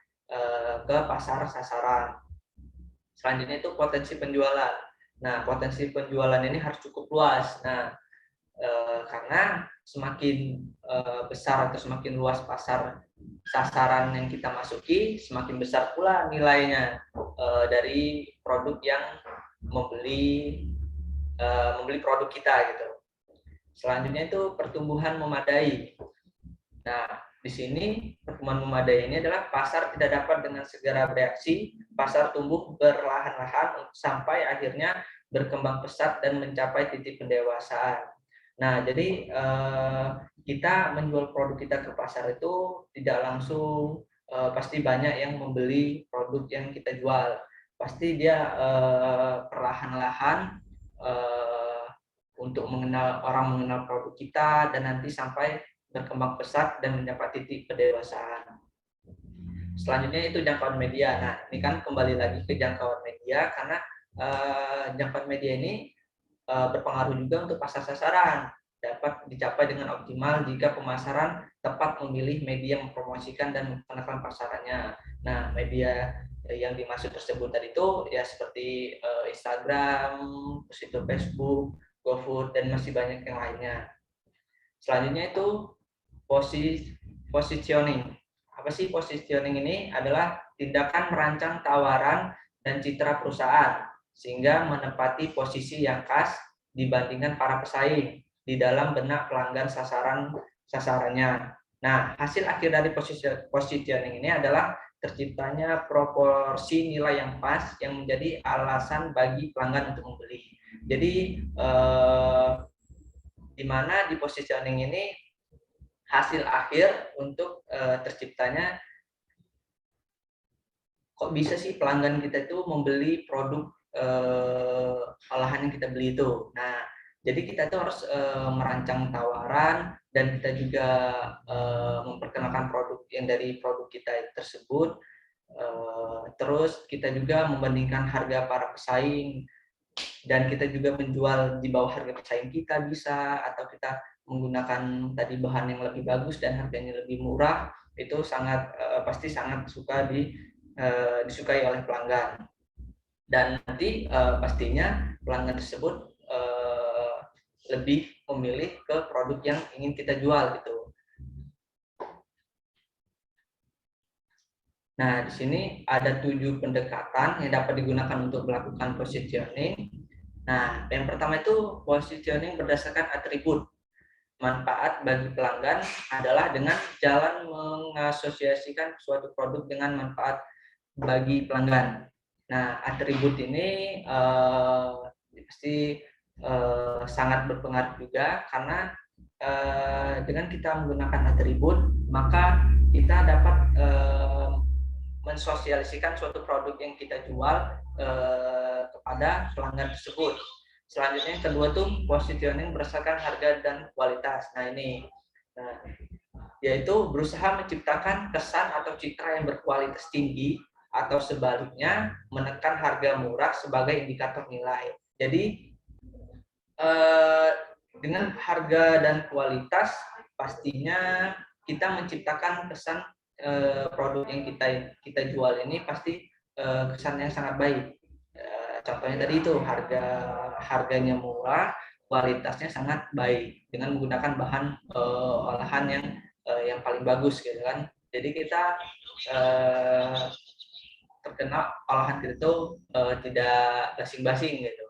ke pasar sasaran. Selanjutnya itu potensi penjualan. Nah, potensi penjualan ini harus cukup luas. Nah, karena semakin besar atau semakin luas pasar sasaran yang kita masuki, semakin besar pula nilainya dari produk yang membeli produk kita, gitu. Selanjutnya itu pertumbuhan memadai. Nah, di sini pertumbuhan memadai ini adalah pasar tidak dapat dengan segera bereaksi, pasar tumbuh perlahan-lahan sampai akhirnya berkembang pesat dan mencapai titik pendewasaan. Nah, jadi kita menjual produk kita ke pasar itu tidak langsung pasti banyak yang membeli produk yang kita jual. Pasti dia perlahan-lahan untuk orang mengenal produk kita, dan nanti sampai berkembang pesat dan mencapai titik pendewasaan. Selanjutnya itu jangkauan media. Nah, ini kan kembali lagi ke jangkauan media, karena jangkauan media ini berpengaruh juga untuk pasar sasaran. Dapat dicapai dengan optimal jika pemasaran tepat memilih media mempromosikan dan menekan pasarannya. Nah, media yang dimaksud tersebut tadi itu ya seperti Instagram, terus itu Facebook, GoFood, dan masih banyak yang lainnya. Selanjutnya itu positioning. Apa sih positioning ini? Adalah tindakan merancang tawaran dan citra perusahaan sehingga menempati posisi yang khas dibandingkan para pesaing di dalam benak pelanggan sasarannya. Nah, hasil akhir dari positioning ini adalah terciptanya proporsi nilai yang pas yang menjadi alasan bagi pelanggan untuk membeli. Jadi di mana di positioning ini hasil akhir untuk terciptanya, kok bisa sih pelanggan kita itu membeli produk olahan yang kita beli itu. Nah, jadi kita itu harus merancang tawaran, dan kita juga memperkenalkan produk yang dari produk kita tersebut Terus kita juga membandingkan harga para pesaing, dan kita juga menjual di bawah harga pesaing kita bisa, atau kita menggunakan tadi bahan yang lebih bagus dan harganya lebih murah, itu sangat pasti sangat disukai oleh pelanggan. Dan nanti pastinya pelanggan tersebut lebih memilih ke produk yang ingin kita jual gitu. Nah, di sini ada 7 pendekatan yang dapat digunakan untuk melakukan positioning. Nah, yang pertama itu positioning berdasarkan atribut. Manfaat bagi pelanggan adalah dengan jalan mengasosiasikan suatu produk dengan manfaat bagi pelanggan. Nah, atribut ini pasti sangat berpengaruh juga, karena dengan kita menggunakan atribut, maka kita dapat mensosialisikan suatu produk yang kita jual kepada pelanggan tersebut. Selanjutnya yang kedua tuh positioning berdasarkan harga dan kualitas. Nah ini, yaitu berusaha menciptakan kesan atau citra yang berkualitas tinggi, atau sebaliknya menekan harga murah sebagai indikator nilai. Jadi dengan harga dan kualitas pastinya kita menciptakan kesan produk yang kita jual ini pasti kesan yang sangat baik. Contohnya tadi itu harganya murah, kualitasnya sangat baik dengan menggunakan bahan olahan yang paling bagus gitu kan. Jadi kita terkenal olahan kita itu tidak basing-basing gitu.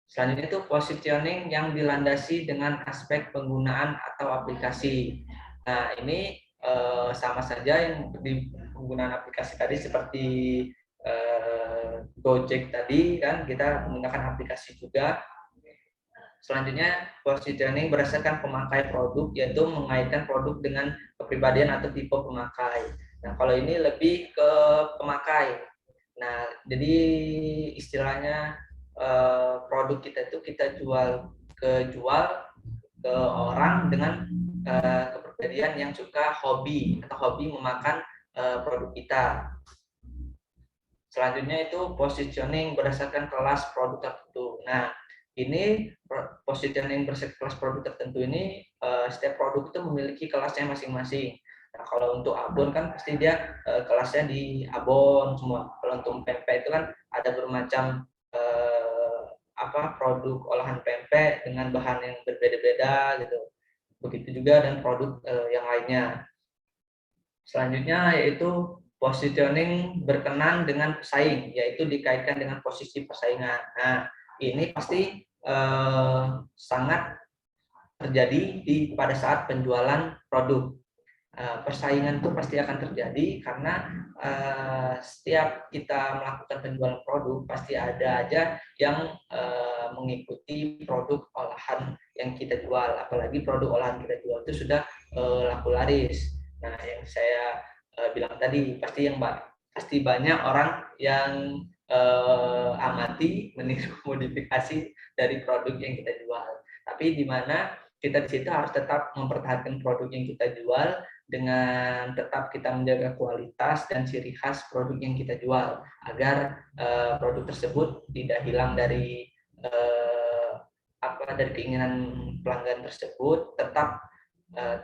Selanjutnya itu positioning yang dilandasi dengan aspek penggunaan atau aplikasi. Nah ini sama saja yang di penggunaan aplikasi tadi, seperti Gojek tadi kan, kita menggunakan aplikasi juga. Selanjutnya positioning berdasarkan pemakai produk, yaitu mengaitkan produk dengan kepribadian atau tipe pemakai. Nah kalau ini lebih ke pemakai. Nah jadi istilahnya produk kita itu kita jual ke orang dengan kepribadian yang suka hobi memakan produk kita. Selanjutnya itu positioning berdasarkan kelas produk tertentu. Nah, ini positioning berdasarkan kelas produk tertentu ini setiap produk itu memiliki kelasnya masing-masing. Nah, kalau untuk abon kan pasti dia kelasnya di abon semua. Kalau untuk pempek itu kan ada bermacam produk olahan pempek dengan bahan yang berbeda-beda gitu. Begitu juga dan produk yang lainnya. Selanjutnya yaitu positioning berkenan dengan pesaing, yaitu dikaitkan dengan posisi persaingan. Nah, ini pasti sangat terjadi pada saat penjualan produk. Persaingan itu pasti akan terjadi karena setiap kita melakukan penjualan produk pasti ada aja yang mengikuti produk olahan yang kita jual, apalagi produk olahan kita jual itu sudah laku laris. Nah, yang saya bilang tadi pasti banyak orang yang amati meniru modifikasi dari produk yang kita jual. Tapi di mana kita di situ harus tetap mempertahankan produk yang kita jual dengan tetap kita menjaga kualitas dan ciri khas produk yang kita jual, agar produk tersebut tidak hilang dari keinginan pelanggan tersebut, tetap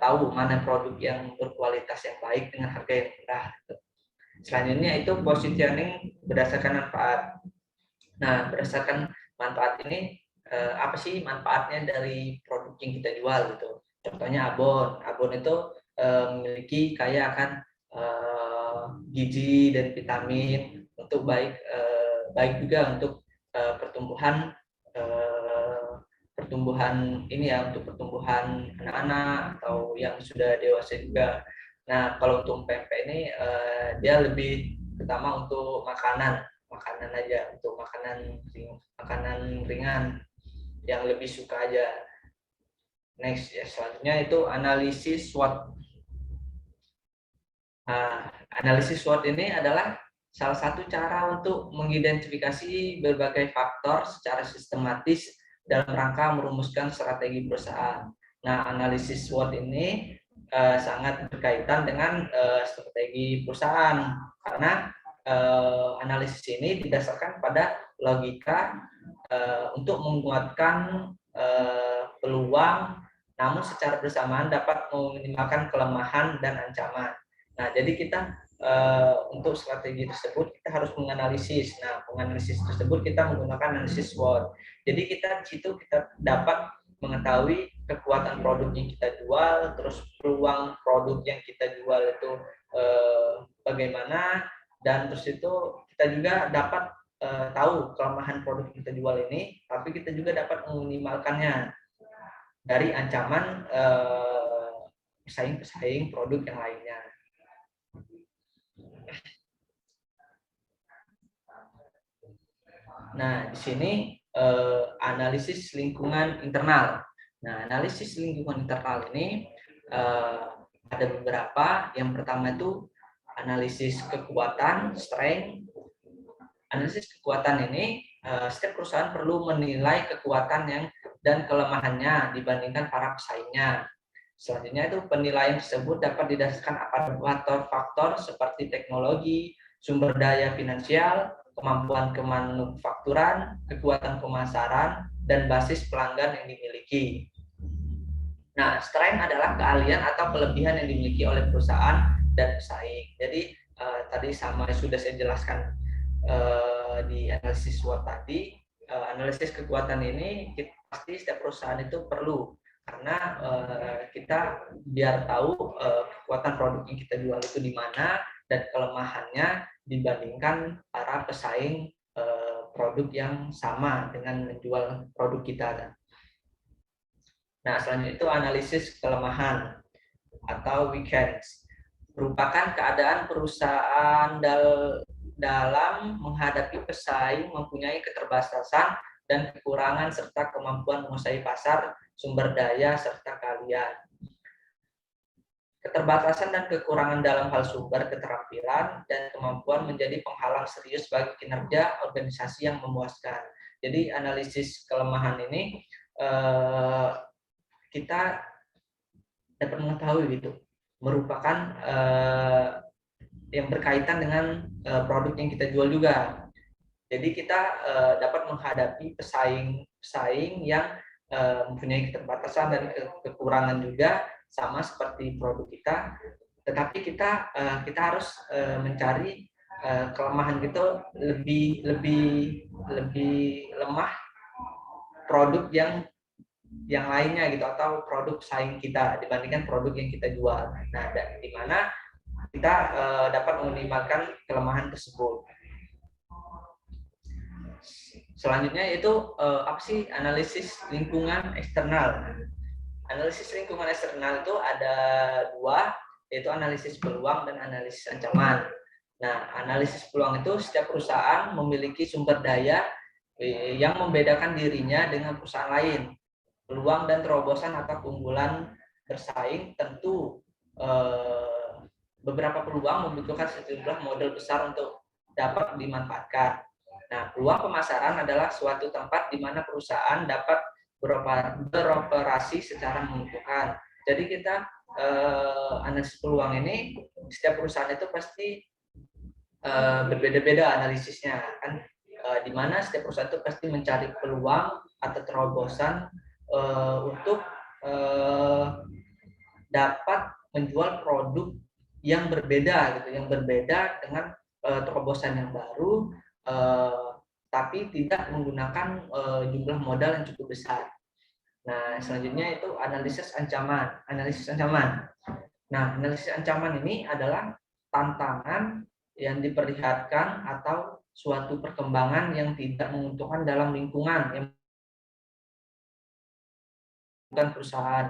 tahu mana produk yang berkualitas yang baik dengan harga yang murah. Selanjutnya itu positioning berdasarkan manfaat. Nah, berdasarkan manfaat ini apa sih manfaatnya dari produk yang kita jual gitu. Contohnya abon. Abon itu memiliki kaya akan gizi dan vitamin, untuk baik juga untuk pertumbuhan ini ya, untuk pertumbuhan anak-anak atau yang sudah dewasa juga. Nah, kalau untuk pempek ini dia lebih pertama untuk makanan aja, untuk makanan ringan yang lebih suka aja. Next ya, selanjutnya itu analisis SWOT. Nah, analisis SWOT ini adalah salah satu cara untuk mengidentifikasi berbagai faktor secara sistematis dalam rangka merumuskan strategi perusahaan. Nah, analisis SWOT ini sangat berkaitan dengan strategi perusahaan, karena analisis ini didasarkan pada logika untuk menguatkan peluang, namun secara bersamaan dapat meminimalkan kelemahan dan ancaman. Nah, jadi kita untuk strategi tersebut kita harus menganalisis. Nah, menganalisis tersebut kita menggunakan analisis SWOT. Jadi kita di situ kita dapat mengetahui kekuatan produk yang kita jual, terus peluang produk yang kita jual itu bagaimana, dan terus itu kita juga dapat tahu kelemahan produk yang kita jual ini, tapi kita juga dapat meminimalkannya dari ancaman pesaing-pesaing produk yang lainnya. Nah, di sini analisis lingkungan internal. Nah, analisis lingkungan internal ini ada beberapa. Yang pertama itu analisis kekuatan, strength. Analisis kekuatan ini, setiap perusahaan perlu menilai kekuatan dan kelemahannya dibandingkan para pesaingnya. Selanjutnya itu penilaian tersebut dapat didasarkan pada faktor seperti teknologi, sumber daya finansial, kemampuan kemanufakturan, kekuatan pemasaran, dan basis pelanggan yang dimiliki. Nah, strength adalah keahlian atau kelebihan yang dimiliki oleh perusahaan dan pesaing. Jadi tadi sama sudah saya jelaskan di analisis SWOT tadi, analisis kekuatan ini pasti setiap perusahaan itu perlu, karena kita biar tahu kekuatan produk yang kita jual itu di mana dan kelemahannya dibandingkan para pesaing produk yang sama dengan menjual produk kita. Nah, selanjutnya itu analisis kelemahan atau weakness, merupakan keadaan perusahaan dalam menghadapi pesaing mempunyai keterbatasan dan kekurangan serta kemampuan menguasai pasar, sumber daya, serta keahlian. Keterbatasan dan kekurangan dalam hal sumber, keterampilan, dan kemampuan menjadi penghalang serius bagi kinerja organisasi yang memuaskan. Jadi analisis kelemahan ini kita dapat mengetahui gitu, merupakan yang berkaitan dengan produk yang kita jual juga. Jadi kita dapat menghadapi pesaing yang mempunyai keterbatasan dan kekurangan juga, sama seperti produk kita, tetapi kita harus mencari kelemahan gitu lebih lemah produk yang lainnya gitu, atau produk saing kita dibandingkan produk yang kita jual. Nah, di mana kita dapat meminimalkan kelemahan tersebut. Selanjutnya itu apa sih analisis lingkungan eksternal? Analisis lingkungan eksternal itu ada dua, yaitu analisis peluang dan analisis ancaman. Nah, analisis peluang itu setiap perusahaan memiliki sumber daya yang membedakan dirinya dengan perusahaan lain. Peluang dan terobosan atau keunggulan bersaing tentu beberapa peluang membutuhkan sejumlah modal besar untuk dapat dimanfaatkan. Nah, peluang pemasaran adalah suatu tempat di mana perusahaan dapat beroperasi secara menguntungkan. Jadi kita analisis peluang ini, setiap perusahaan itu pasti berbeda-beda analisisnya kan, di mana setiap perusahaan itu pasti mencari peluang atau terobosan untuk dapat menjual produk yang berbeda gitu, yang berbeda dengan terobosan yang baru, tapi tidak menggunakan jumlah modal yang cukup besar. Nah, selanjutnya itu analisis ancaman. Nah, analisis ancaman ini adalah tantangan yang diperlihatkan atau suatu perkembangan yang tidak menguntungkan dalam lingkungan yang bukan perusahaan.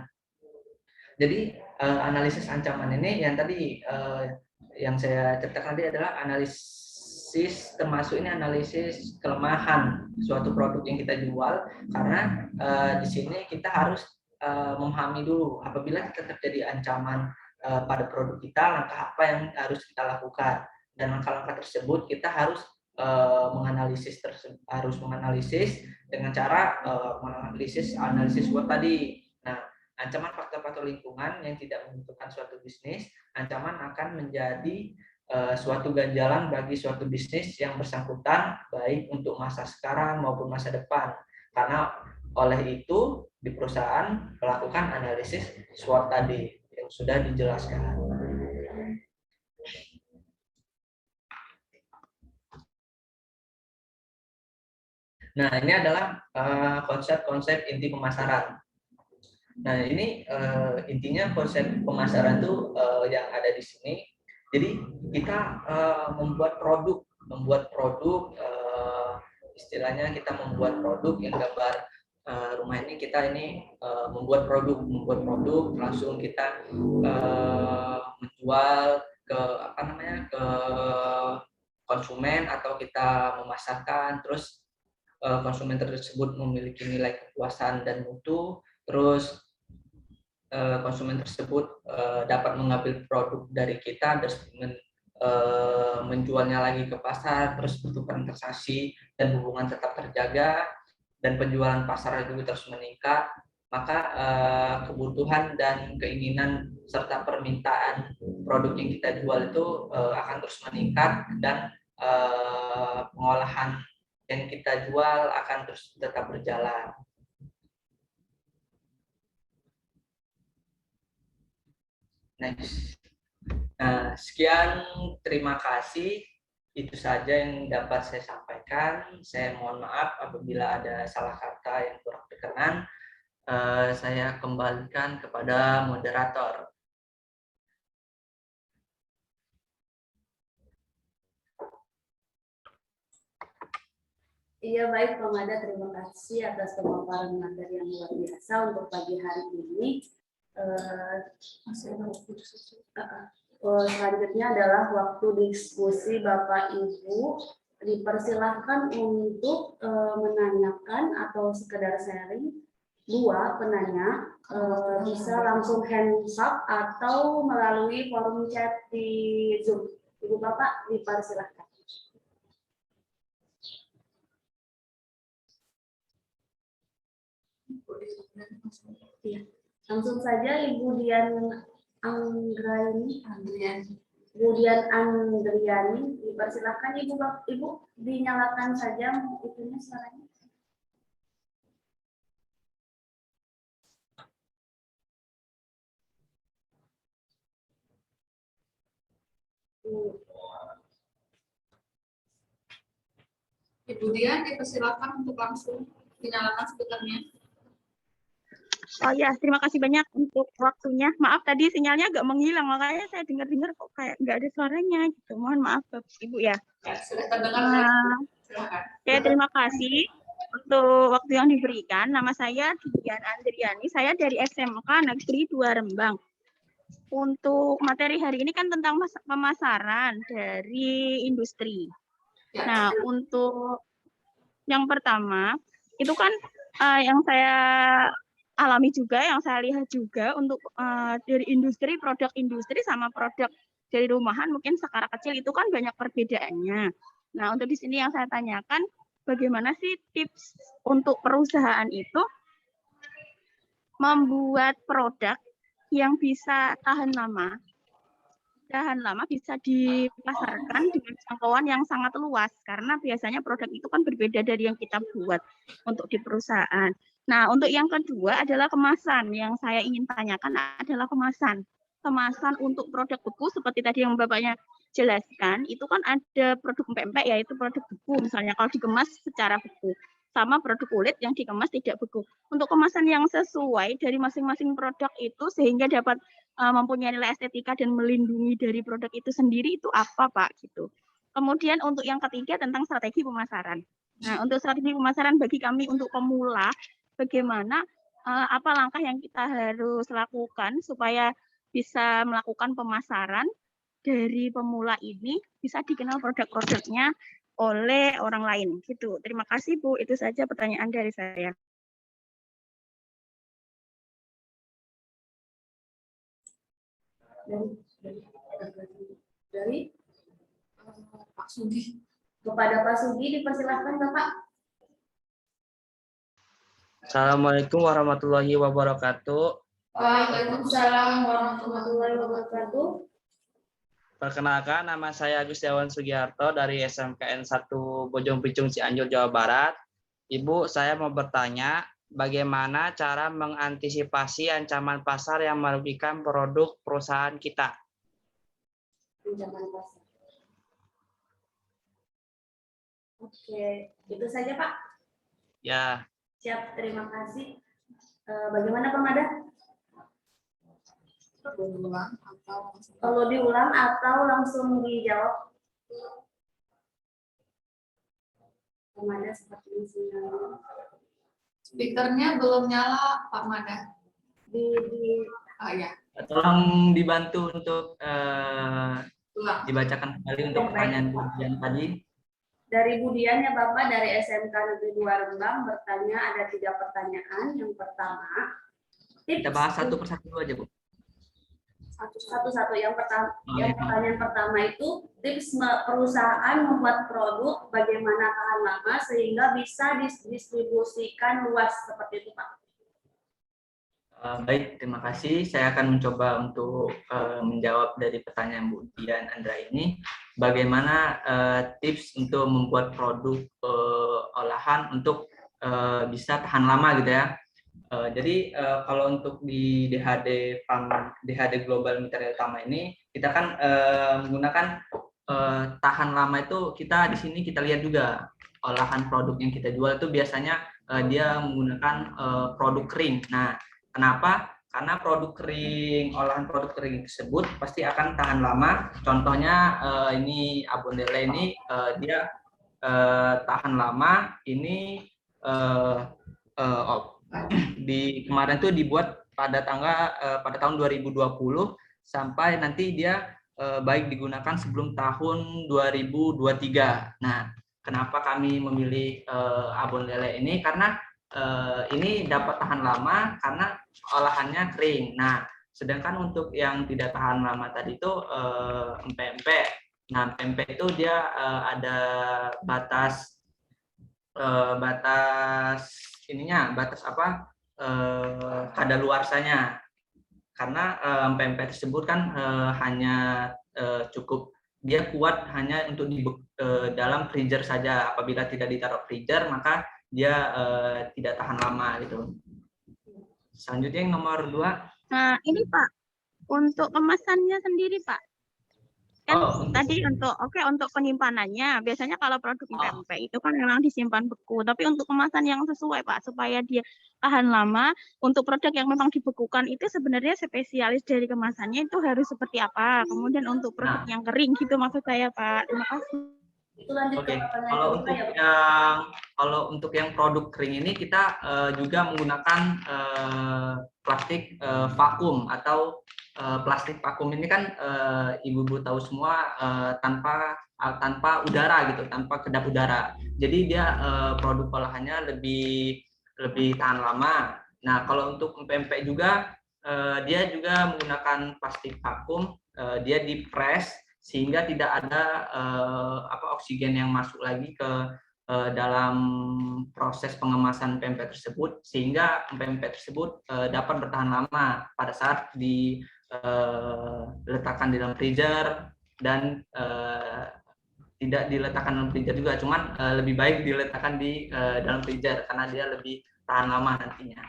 Jadi analisis ancaman ini yang tadi yang saya ceritakan tadi adalah analisis, termasuk ini analisis kelemahan suatu produk yang kita jual, karena di sini kita harus memahami dulu apabila kita terjadi ancaman pada produk kita, langkah apa yang harus kita lakukan, dan langkah-langkah tersebut kita harus menganalisis dengan cara analisis SWOT tadi. Nah, ancaman faktor-faktor lingkungan yang tidak menentukan suatu bisnis, ancaman akan menjadi suatu ganjalan bagi suatu bisnis yang bersangkutan, baik untuk masa sekarang maupun masa depan. Karena oleh itu, di perusahaan melakukan analisis SWOT tadi yang sudah dijelaskan. Nah, ini adalah konsep-konsep inti pemasaran. Nah, ini intinya konsep pemasaran itu yang ada di sini. Jadi kita membuat produk, istilahnya kita membuat produk yang gambar rumah ini, kita ini membuat produk langsung kita menjual ke ke konsumen, atau kita memasarkan, terus konsumen tersebut memiliki nilai kepuasan dan mutu, terus konsumen tersebut dapat mengambil produk dari kita dan menjualnya lagi ke pasar, terus bertukar transaksi dan hubungan tetap terjaga, dan penjualan pasar juga terus meningkat, maka kebutuhan dan keinginan serta permintaan produk yang kita jual itu akan terus meningkat, dan pengolahan yang kita jual akan terus tetap berjalan. Next. Nah, sekian, terima kasih. Itu saja yang dapat saya sampaikan. Saya mohon maaf apabila ada salah kata yang kurang berkenan. Saya kembalikan kepada moderator. Iya, baik Pak Mada, terima kasih atas pemaparan materi yang luar biasa untuk pagi hari ini. Selanjutnya adalah waktu diskusi Bapak Ibu. Dipersilahkan untuk menanyakan atau sekedar sharing. 2 penanya bisa langsung hands up atau melalui forum chat di Zoom. Ibu Bapak dipersilahkan. Ya, langsung saja Ibu Dian Andriani, dipersilakan Ibu dinyalakan saja itunya suaranya. Ibu Dian, dipersilakan untuk langsung dinyalakan speakernya. Oh ya, terima kasih banyak untuk waktunya. Maaf tadi sinyalnya agak menghilang, makanya saya dengar-dengar kok kayak nggak ada suaranya gitu. Mohon maaf Bapak Ibu ya. Sudah terdengar. Silakan. Oke, terima kasih untuk waktu yang diberikan. Nama saya Dian Andriani, saya dari SMK Negeri 2 Rembang. Untuk materi hari ini kan tentang pemasaran dari industri. Nah, untuk yang pertama, itu kan yang saya alami juga, yang saya lihat juga untuk dari industri, produk industri sama produk dari rumahan mungkin skala kecil itu kan banyak perbedaannya. Nah, untuk di sini yang saya tanyakan, bagaimana sih tips untuk perusahaan itu membuat produk yang bisa tahan lama bisa dipasarkan dengan jangkauan yang sangat luas, karena biasanya produk itu kan berbeda dari yang kita buat untuk di perusahaan. Nah, untuk yang kedua adalah kemasan. Yang saya ingin tanyakan adalah kemasan untuk produk beku seperti tadi yang Bapaknya jelaskan, itu kan ada produk empek-empek, yaitu produk beku misalnya kalau dikemas secara beku, sama produk kulit yang dikemas tidak beku. Untuk kemasan yang sesuai dari masing-masing produk itu sehingga dapat mempunyai nilai estetika dan melindungi dari produk itu sendiri, itu apa Pak gitu. Kemudian untuk yang ketiga tentang strategi pemasaran. Nah, untuk strategi pemasaran bagi kami untuk pemula, bagaimana apa langkah yang kita harus lakukan supaya bisa melakukan pemasaran dari pemula ini, bisa dikenal produk-produknya oleh orang lain gitu. Terima kasih Bu, itu saja pertanyaan dari saya. Dari Pak Sugi. Kepada Pak Sugi dipersilahkan Bapak. Assalamualaikum warahmatullahi wabarakatuh. Waalaikumsalam warahmatullahi wabarakatuh. Perkenalkan, nama saya Agustiawan Sugiharto dari SMKN 1 Bojong Picung Cianjur, Jawa Barat. Ibu, saya mau bertanya, bagaimana cara mengantisipasi ancaman pasar yang merugikan produk perusahaan kita? Ancaman pasar. Oke, itu saja Pak. Ya, Siap, terima kasih. Bagaimana Pak Mada? Kalau diulang atau langsung dijawab? Pak Mada sepertinya sinyalnya. Speakernya belum nyala, Pak Mada. Oh ya, tolong dibantu untuk ulang. dibacakan kembali untuk pertanyaan Budian tadi. Dari Budian ya Bapak, dari SMK Negeri 2 Rembang bertanya ada 3 pertanyaan. Yang pertama, tips Kita bahas satu persatu dulu aja, Bu. satu-satu. Yang pertama, Oh, iya. pertanyaan pertama itu tips perusahaan membuat produk bagaimana tahan lama sehingga bisa didistribusikan luas seperti itu Pak. Baik, terima kasih. Saya akan mencoba untuk menjawab dari pertanyaan Bu Dian Andra ini. Bagaimana tips untuk membuat produk olahan untuk bisa tahan lama gitu ya. Jadi kalau untuk di DHD Global Mitra Utama ini, kita kan menggunakan tahan lama itu kita di sini kita lihat juga olahan produk yang kita jual itu biasanya dia menggunakan produk kering. Nah, kenapa? Karena olahan produk kering tersebut pasti akan tahan lama. Contohnya ini abon lele ini dia tahan lama. Ini di kemarin tuh dibuat pada tahun 2020 sampai nanti dia baik digunakan sebelum tahun 2023. Nah, kenapa kami memilih abon lele ini? Karena ini dapat tahan lama karena olahannya kering. Nah, sedangkan untuk yang tidak tahan lama tadi itu empek-empek. Nah, empek itu dia ada batas kadaluarsanya. Karena empek-empek tersebut kan hanya cukup dia kuat hanya untuk di dalam freezer saja. Apabila tidak ditaruh freezer maka dia tidak tahan lama gitu. Selanjutnya yang nomor 2. Nah, ini Pak, untuk kemasannya sendiri Pak. Kan tadi untuk penyimpanannya, biasanya kalau produk pempek itu kan memang disimpan beku. Tapi untuk kemasan yang sesuai Pak, supaya dia tahan lama, untuk produk yang memang dibekukan itu sebenarnya spesialis dari kemasannya itu harus seperti apa. Kemudian untuk produk yang kering gitu maksud saya Pak. Terima kasih. Oke, kalau untuk yang produk kering ini kita juga menggunakan plastik vakum atau plastik vakum ini kan ibu-ibu tahu semua tanpa udara gitu, tanpa kedap udara. Jadi dia produk olahannya lebih tahan lama. Nah, kalau untuk pempek juga dia juga menggunakan plastik vakum, dia di-press sehingga tidak ada oksigen yang masuk lagi ke dalam proses pengemasan pempek tersebut, sehingga pempek tersebut dapat bertahan lama pada saat diletakkan di dalam freezer dan tidak diletakkan dalam freezer juga, cuman lebih baik diletakkan di dalam freezer karena dia lebih tahan lama nantinya.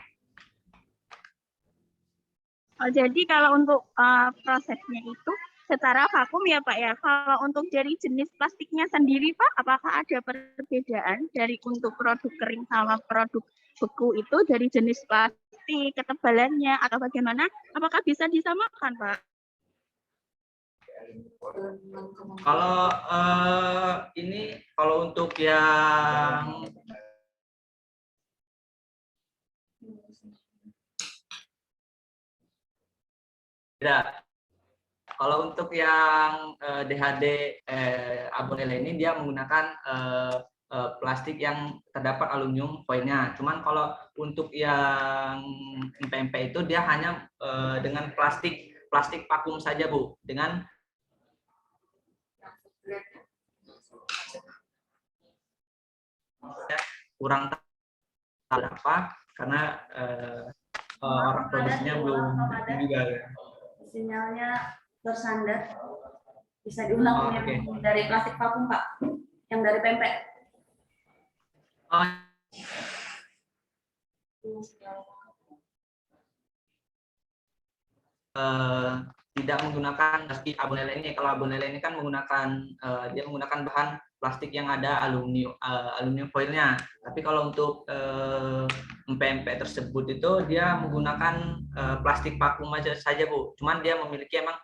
Oh, jadi kalau untuk prosesnya itu secara vakum ya Pak ya. Kalau untuk dari jenis plastiknya sendiri Pak, apakah ada perbedaan dari untuk produk kering sama produk beku itu dari jenis plastik, ketebalannya atau bagaimana? Apakah bisa disamakan Pak? Kalau untuk yang tidak. Kalau untuk yang DHD abon lele ini dia menggunakan plastik yang terdapat aluminium foilnya. Cuman kalau untuk yang pempek itu dia hanya dengan plastik vakum saja Bu, dengan kurang berapa karena orang produksinya belum itu juga ya. Sinyalnya tersandar. Bisa diulang Oh, yang oke. dari plastik vakum, Pak. Yang dari pempek. Oh, tidak menggunakan plastik abonele ini. Kalau abonele ini kan menggunakan dia menggunakan bahan plastik yang ada aluminium foilnya. Tapi kalau untuk empek-empek tersebut itu dia menggunakan plastik vakum aja saja, Bu. Cuman dia memiliki emang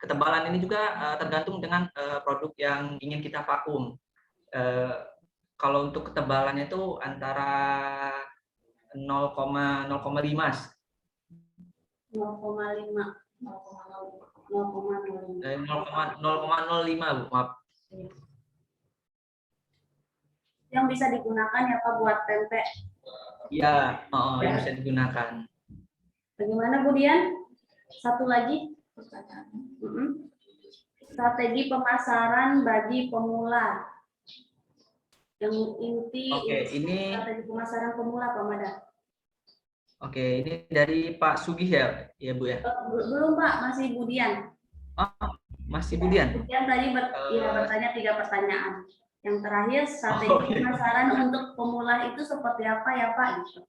ketebalan ini juga tergantung dengan produk yang ingin kita vakum. Kalau untuk ketebalannya itu antara 0,05. 0,5. 0,05, Bu. Maaf. Yang bisa digunakan ya Pak buat pempek. Iya, yang bisa digunakan. Bagaimana Bu Dian? Satu lagi. Pertanyaannya. Strategi pemasaran bagi pemula. Yang inti Oke, ini strategi pemasaran pemula Pak Mada. Oke, ini dari Pak Sugih ya Bu ya? Belum Pak, masih Bu Dian. Oh, masih Bu Dian? Bu Dian tadi bertanya 3 pertanyaan. Yang terakhir, strategi pemasaran untuk pemula itu seperti apa ya Pak? Gitu.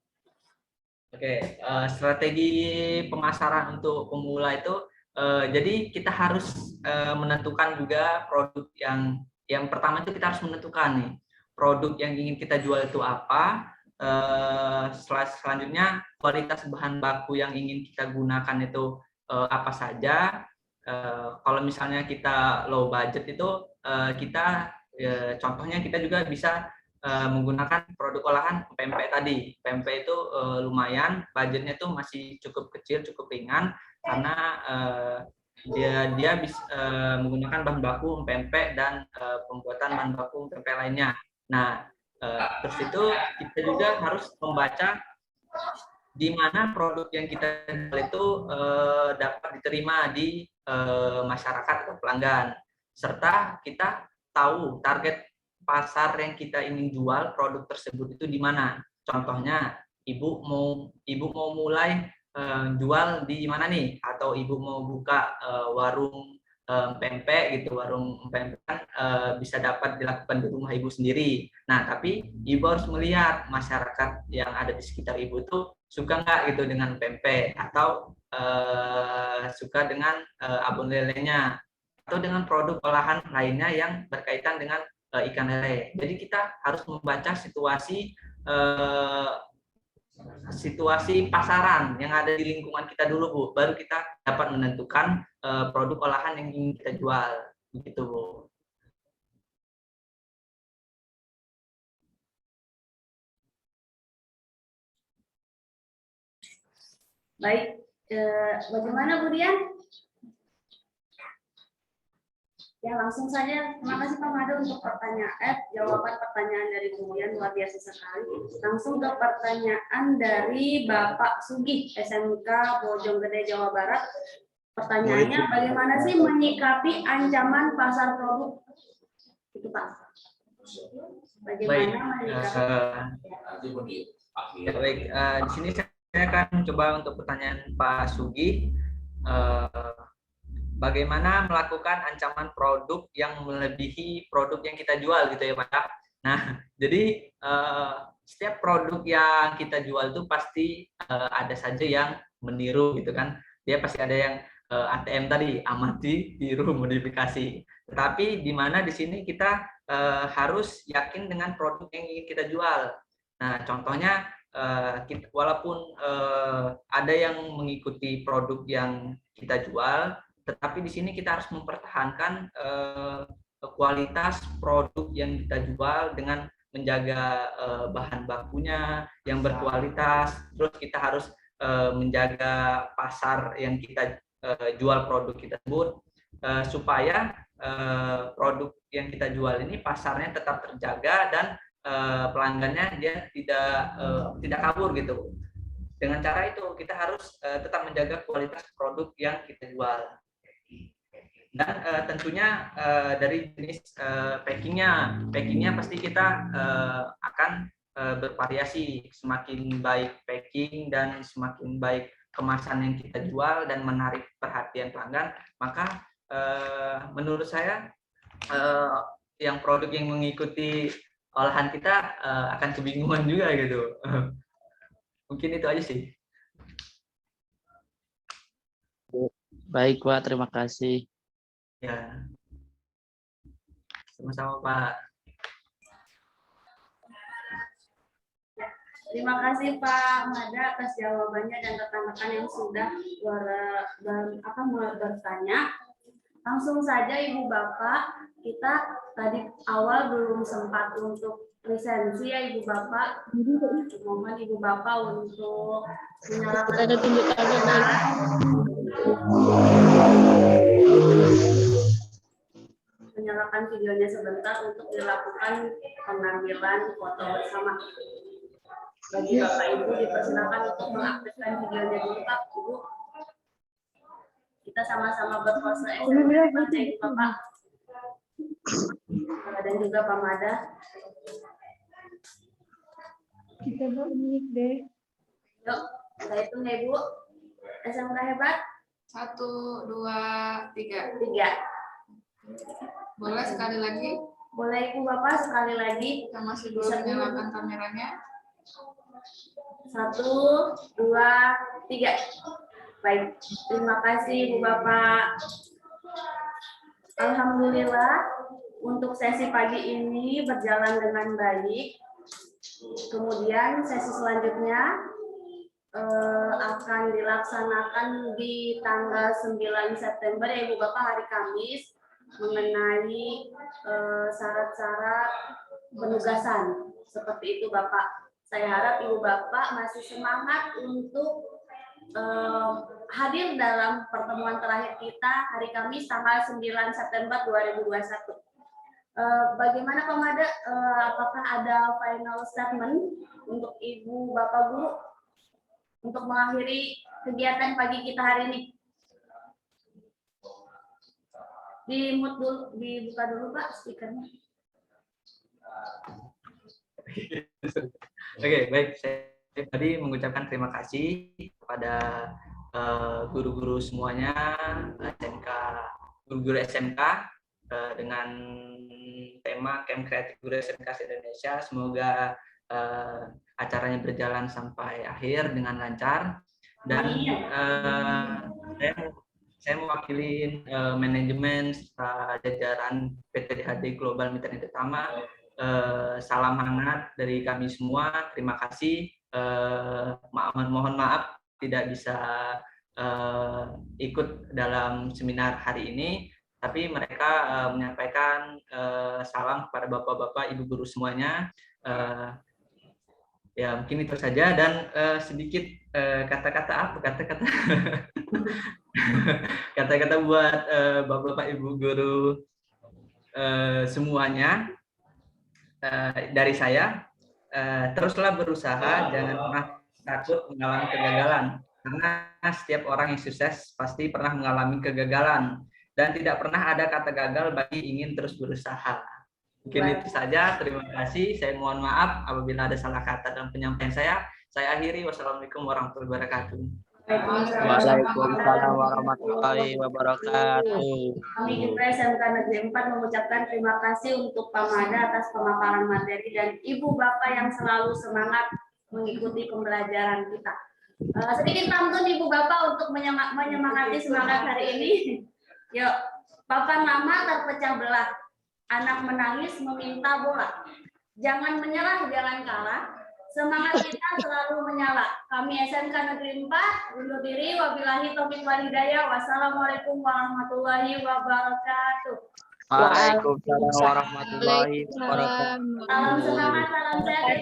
Oke, strategi pemasaran untuk pemula itu, jadi kita harus menentukan juga produk yang pertama itu kita harus menentukan nih produk yang ingin kita jual itu apa. Selanjutnya kualitas bahan baku yang ingin kita gunakan itu apa saja. Kalau misalnya kita low budget itu kita contohnya kita juga bisa menggunakan produk olahan pempek tadi. Pempek itu lumayan, budgetnya itu masih cukup kecil, cukup ringan karena dia bisa menggunakan bahan baku pempek dan pembuatan bahan baku pempek lainnya. Nah, terus itu kita juga harus membaca di mana produk yang kita jual itu dapat diterima di masyarakat atau pelanggan, serta kita tahu target pasar yang kita ingin jual produk tersebut itu di mana. Contohnya, ibu mau mulai jual di mana nih? Atau ibu mau buka warung pempek gitu, warung pempek bisa dapat dilakukan di rumah ibu sendiri. Nah, tapi ibu harus melihat masyarakat yang ada di sekitar ibu itu suka nggak gitu dengan pempek atau suka dengan abon lelenya atau dengan produk olahan lainnya yang berkaitan dengan ikan lele. Jadi kita harus membaca situasi pasaran yang ada di lingkungan kita dulu, Bu. Baru kita dapat menentukan produk olahan yang ingin kita jual. Begitu, Bu. Baik, bagaimana Bu Dian? Ya langsung saja, terima kasih Pak Mada untuk jawaban pertanyaan dari Bu Dian, luar biasa sekali. Langsung ke pertanyaan dari Bapak Sugih, SMK Bojonggede, Jawa Barat. Pertanyaannya, bagaimana sih menyikapi ancaman pasar produk? Itu Pak. Bagaimana menyikapi? Baik, di sini saya akan coba untuk pertanyaan Pak Sugih. Bagaimana melakukan ancaman produk yang melebihi produk yang kita jual gitu ya Pak. Nah, jadi setiap produk yang kita jual itu pasti ada saja yang meniru gitu kan. Dia pasti ada yang ATM tadi, amati, tiru, modifikasi. Tetapi di mana di sini kita harus yakin dengan produk yang ingin kita jual. Nah, contohnya walaupun ada yang mengikuti produk yang kita jual, tetapi di sini kita harus mempertahankan kualitas produk yang kita jual dengan menjaga bahan bakunya yang berkualitas. Terus kita harus menjaga pasar yang kita jual produk kita tersebut supaya produk yang kita jual ini pasarnya tetap terjaga dan pelanggannya dia tidak kabur gitu. Dengan cara itu kita harus tetap menjaga kualitas produk yang kita jual. Dan tentunya dari jenis packingnya pasti kita akan bervariasi. Semakin baik packing dan semakin baik kemasan yang kita jual dan menarik perhatian pelanggan, maka menurut saya yang produk yang mengikuti olahan kita akan kebingungan juga gitu. Mungkin itu aja sih. Baik Pak, terima kasih. Ya, sama-sama Pak. Terima kasih Pak Mada atas jawabannya dan rekan-rekan yang sudah bertanya. Langsung saja Ibu Bapak, kita tadi awal belum sempat untuk lisensi ya Ibu Bapak. Mohon Ibu Bapak untuk menyalakan videonya sebentar untuk dilakukan pengambilan foto bersama. Bagi Bapak Ibu dipersilakan untuk mengaktifkan videonya dulu Pak Ibu. Kita sama-sama berpose Ibu Bapak dan juga Pak Mada. Kita berunik deh. Yuk, kita hitung ya Ibu. SMK hebat. 1, 2, 3. 3. Boleh sekali lagi? Boleh Ibu Bapak sekali lagi. Kita masih belum menyalakan kameranya. 1, 2, 3. Baik, terima kasih Ibu Bapak. Alhamdulillah untuk sesi pagi ini berjalan dengan baik. Kemudian sesi selanjutnya akan dilaksanakan di tanggal 9 September ya Ibu Bapak, hari Kamis, mengenai syarat-syarat penugasan. Seperti itu Bapak. Saya harap Ibu Bapak masih semangat untuk hadir dalam pertemuan terakhir kita hari Kamis tanggal 9 September 2021. Bagaimana Pak Mada? Apakah ada final statement untuk Ibu Bapak Guru untuk mengakhiri kegiatan pagi kita hari ini? Dibuka dulu Pak speakernya. Oke, baik. Saya tadi mengucapkan terima kasih kepada guru-guru semuanya, SMK, guru-guru SMK dengan tema Camp Kreatif Guru SMK Indonesia. Semoga acaranya berjalan sampai akhir dengan lancar. Dan saya mewakili manajemen serta jajaran PT DHD Global Mitra Indra Utama. Salam hangat dari kami semua. Terima kasih. Mohon maaf tidak bisa ikut dalam seminar hari ini, tapi mereka menyampaikan salam kepada bapak-bapak, ibu guru semuanya. Ya mungkin itu saja, dan sedikit kata-kata kata-kata buat bapak-bapak, ibu guru semuanya. Dari saya, teruslah berusaha, jangan pernah takut mengalami kegagalan, karena setiap orang yang sukses pasti pernah mengalami kegagalan, dan tidak pernah ada kata gagal bagi ingin terus berusaha. Mungkin itu saja, terima kasih. Saya mohon maaf apabila ada salah kata dalam penyampaian saya. Saya akhiri, wassalamualaikum warahmatullahi wabarakatuh. Waalaikumsalam warahmatullahi wabarakatuh. Kami juga SMK Negeri 4 mengucapkan terima kasih untuk Pak Mada atas pemaparan materi dan Ibu Bapak yang selalu semangat mengikuti pembelajaran kita. Sedikit pantun Ibu Bapak untuk menyemangati semangat hari ini. Yuk, papan lama terpecah belah, anak menangis meminta bola. Jangan menyerah, jangan kalah. Semangat kita selalu menyala. Kami SMK Negeri 4 undur diri. Wabillahi taufiq wal hidayah. Wassalamualaikum warahmatullahi wabarakatuh. Waalaikumsalam warahmatullahi wabarakatuh. Salam semangat, salam sehat.